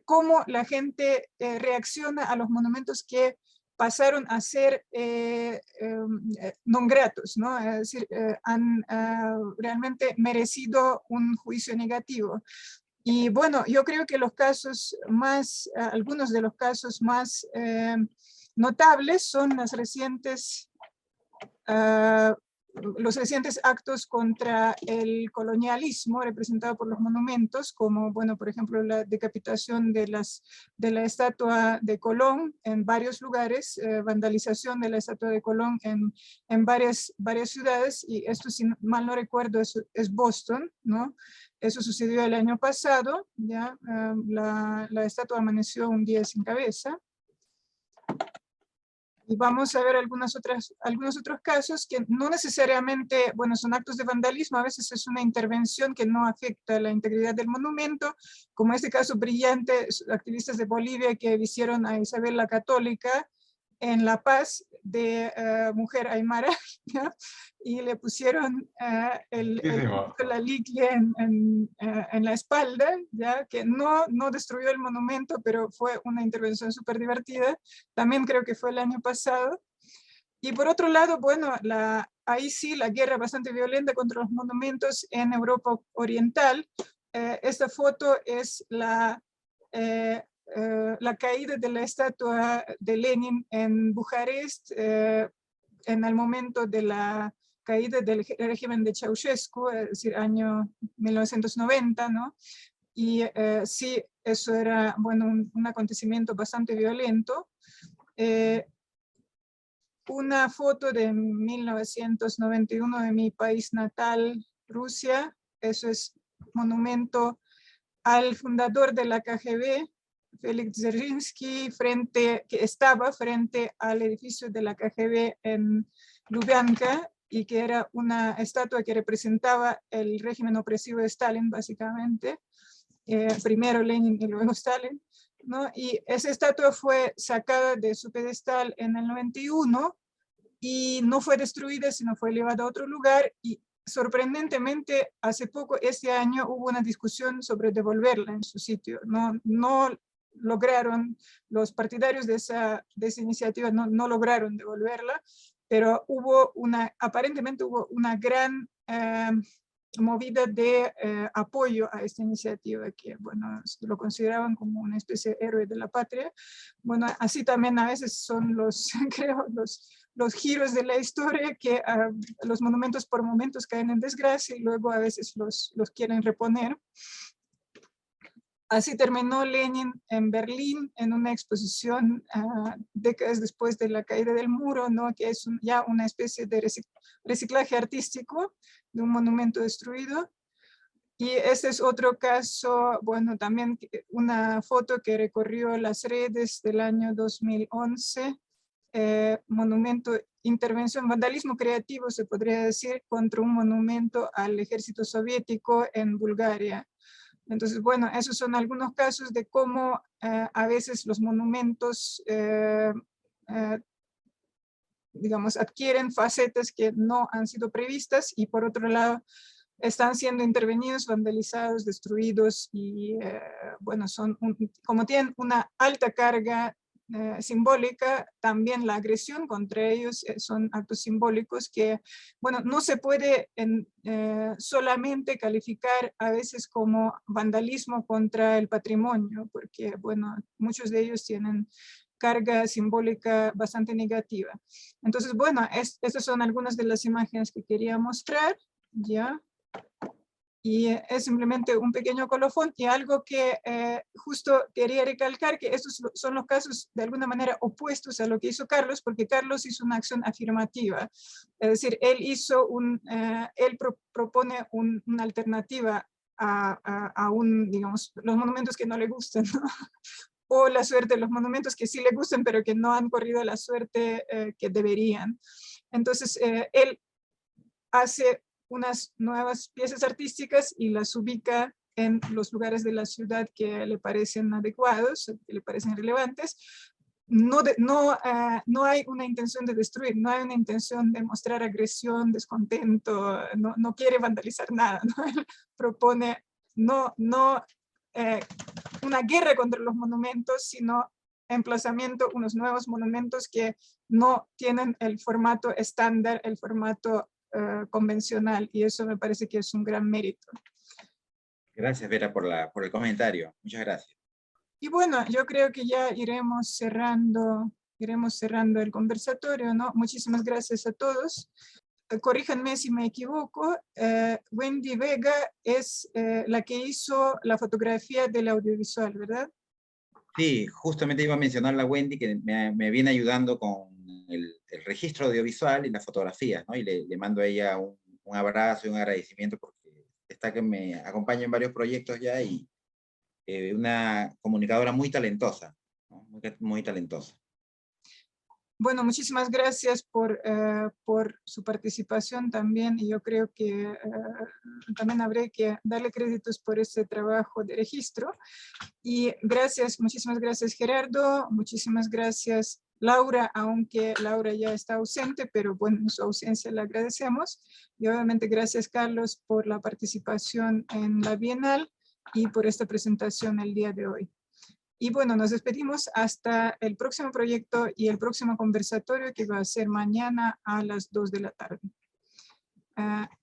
cómo la gente reacciona a los monumentos que pasaron a ser non gratos, ¿no? Es decir, han realmente merecido un juicio negativo. Y bueno, yo creo que los casos más, algunos de los casos más notables son los recientes actos contra el colonialismo representado por los monumentos, como, bueno, por ejemplo, la decapitación de la estatua de Colón en varios lugares, vandalización de la estatua de Colón en varias ciudades, y esto, si mal no recuerdo, es Boston, ¿no? Eso sucedió el año pasado, ¿ya? La estatua amaneció un día sin cabeza. Y vamos a ver algunos otros casos que no necesariamente, bueno, son actos de vandalismo, a veces es una intervención que no afecta la integridad del monumento, como este caso brillante, activistas de Bolivia que hicieron a Isabel la Católica en La Paz de mujer aymara, ¿ya? Y le pusieron la liquia en la espalda, ¿ya? Que no destruyó el monumento, pero fue una intervención súper divertida. También creo que fue el año pasado. Y por otro lado, bueno, ahí sí, la guerra bastante violenta contra los monumentos en Europa Oriental. Esta foto es la caída de la estatua de Lenin en Bucarest, en el momento de la caída del régimen de Ceausescu, es decir, año 1990, ¿no? Y sí, eso era, bueno, un acontecimiento bastante violento. Una foto de 1991 de mi país natal, Rusia. Eso es monumento al fundador de la KGB, Félix Dzerzhinsky, que estaba frente al edificio de la KGB en Lubyanka, y que era una estatua que representaba el régimen opresivo de Stalin, básicamente. Primero Lenin y luego Stalin, ¿no? Y esa estatua fue sacada de su pedestal en el 91 y no fue destruida, sino fue llevada a otro lugar, y sorprendentemente hace poco, este año, hubo una discusión sobre devolverla en su sitio. No lograron, los partidarios de esa iniciativa no lograron devolverla, pero aparentemente hubo una gran movida de apoyo a esta iniciativa, que bueno, lo consideraban como una especie de héroe de la patria. Bueno, así también a veces son creo, los giros de la historia, que los monumentos por momentos caen en desgracia y luego a veces los quieren reponer. Así terminó Lenin en Berlín en una exposición décadas después de la caída del muro, ¿no? Que es ya una especie de reciclaje artístico de un monumento destruido. Y este es otro caso, bueno, también una foto que recorrió las redes del año 2011, monumento, intervención, vandalismo creativo, se podría decir, contra un monumento al ejército soviético en Bulgaria. Entonces, bueno, esos son algunos casos de cómo a veces los monumentos, digamos, adquieren facetas que no han sido previstas y por otro lado están siendo intervenidos, vandalizados, destruidos y, bueno, como tienen una alta carga simbólica, también la agresión contra ellos son actos simbólicos que, bueno, no se puede solamente calificar a veces como vandalismo contra el patrimonio, porque, bueno, muchos de ellos tienen carga simbólica bastante negativa. Entonces, bueno, estas son algunas de las imágenes que quería mostrar, ¿ya? Y es simplemente un pequeño colofón y algo que justo quería recalcar, que estos son los casos de alguna manera opuestos a lo que hizo Carlos, porque Carlos hizo una acción afirmativa. Es decir, él propone una alternativa a digamos, los monumentos que no le gustan, ¿no? O la suerte de los monumentos que sí le gustan, pero que no han corrido la suerte que deberían. Entonces, él hace unas nuevas piezas artísticas y las ubica en los lugares de la ciudad que le parecen adecuados, que le parecen relevantes. No hay una intención de destruir, no hay una intención de mostrar agresión, descontento, no quiere vandalizar nada, ¿no? Él propone una guerra contra los monumentos, sino emplazamiento, unos nuevos monumentos que no tienen el formato estándar, el formato convencional, y eso me parece que es un gran mérito. Gracias, Vera, por el comentario. Muchas gracias. Y bueno, yo creo que ya iremos cerrando el conversatorio, ¿no? Muchísimas gracias a todos. Corríjanme si me equivoco, Wendy Vega es la que hizo la fotografía del audiovisual, ¿verdad? Sí, justamente iba a mencionar la Wendy, que me viene ayudando con el registro audiovisual y las fotografías, ¿no? Y le mando a ella un abrazo y un agradecimiento porque está que me acompaña en varios proyectos ya y una comunicadora muy talentosa, ¿no? Muy talentosa. Bueno, muchísimas gracias por su participación también, y yo creo que también habré que darle créditos por este trabajo de registro. Y gracias, muchísimas gracias Gerardo, muchísimas gracias Laura, aunque Laura ya está ausente, pero bueno, en su ausencia le agradecemos. Y obviamente gracias Carlos por la participación en la Bienal y por esta presentación el día de hoy. Y bueno, nos despedimos hasta el próximo proyecto y el próximo conversatorio, que va a ser mañana a las 2 de la tarde.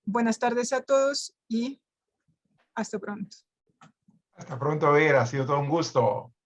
Buenas tardes a todos y hasta pronto. Hasta pronto, Vera. Ha sido todo un gusto.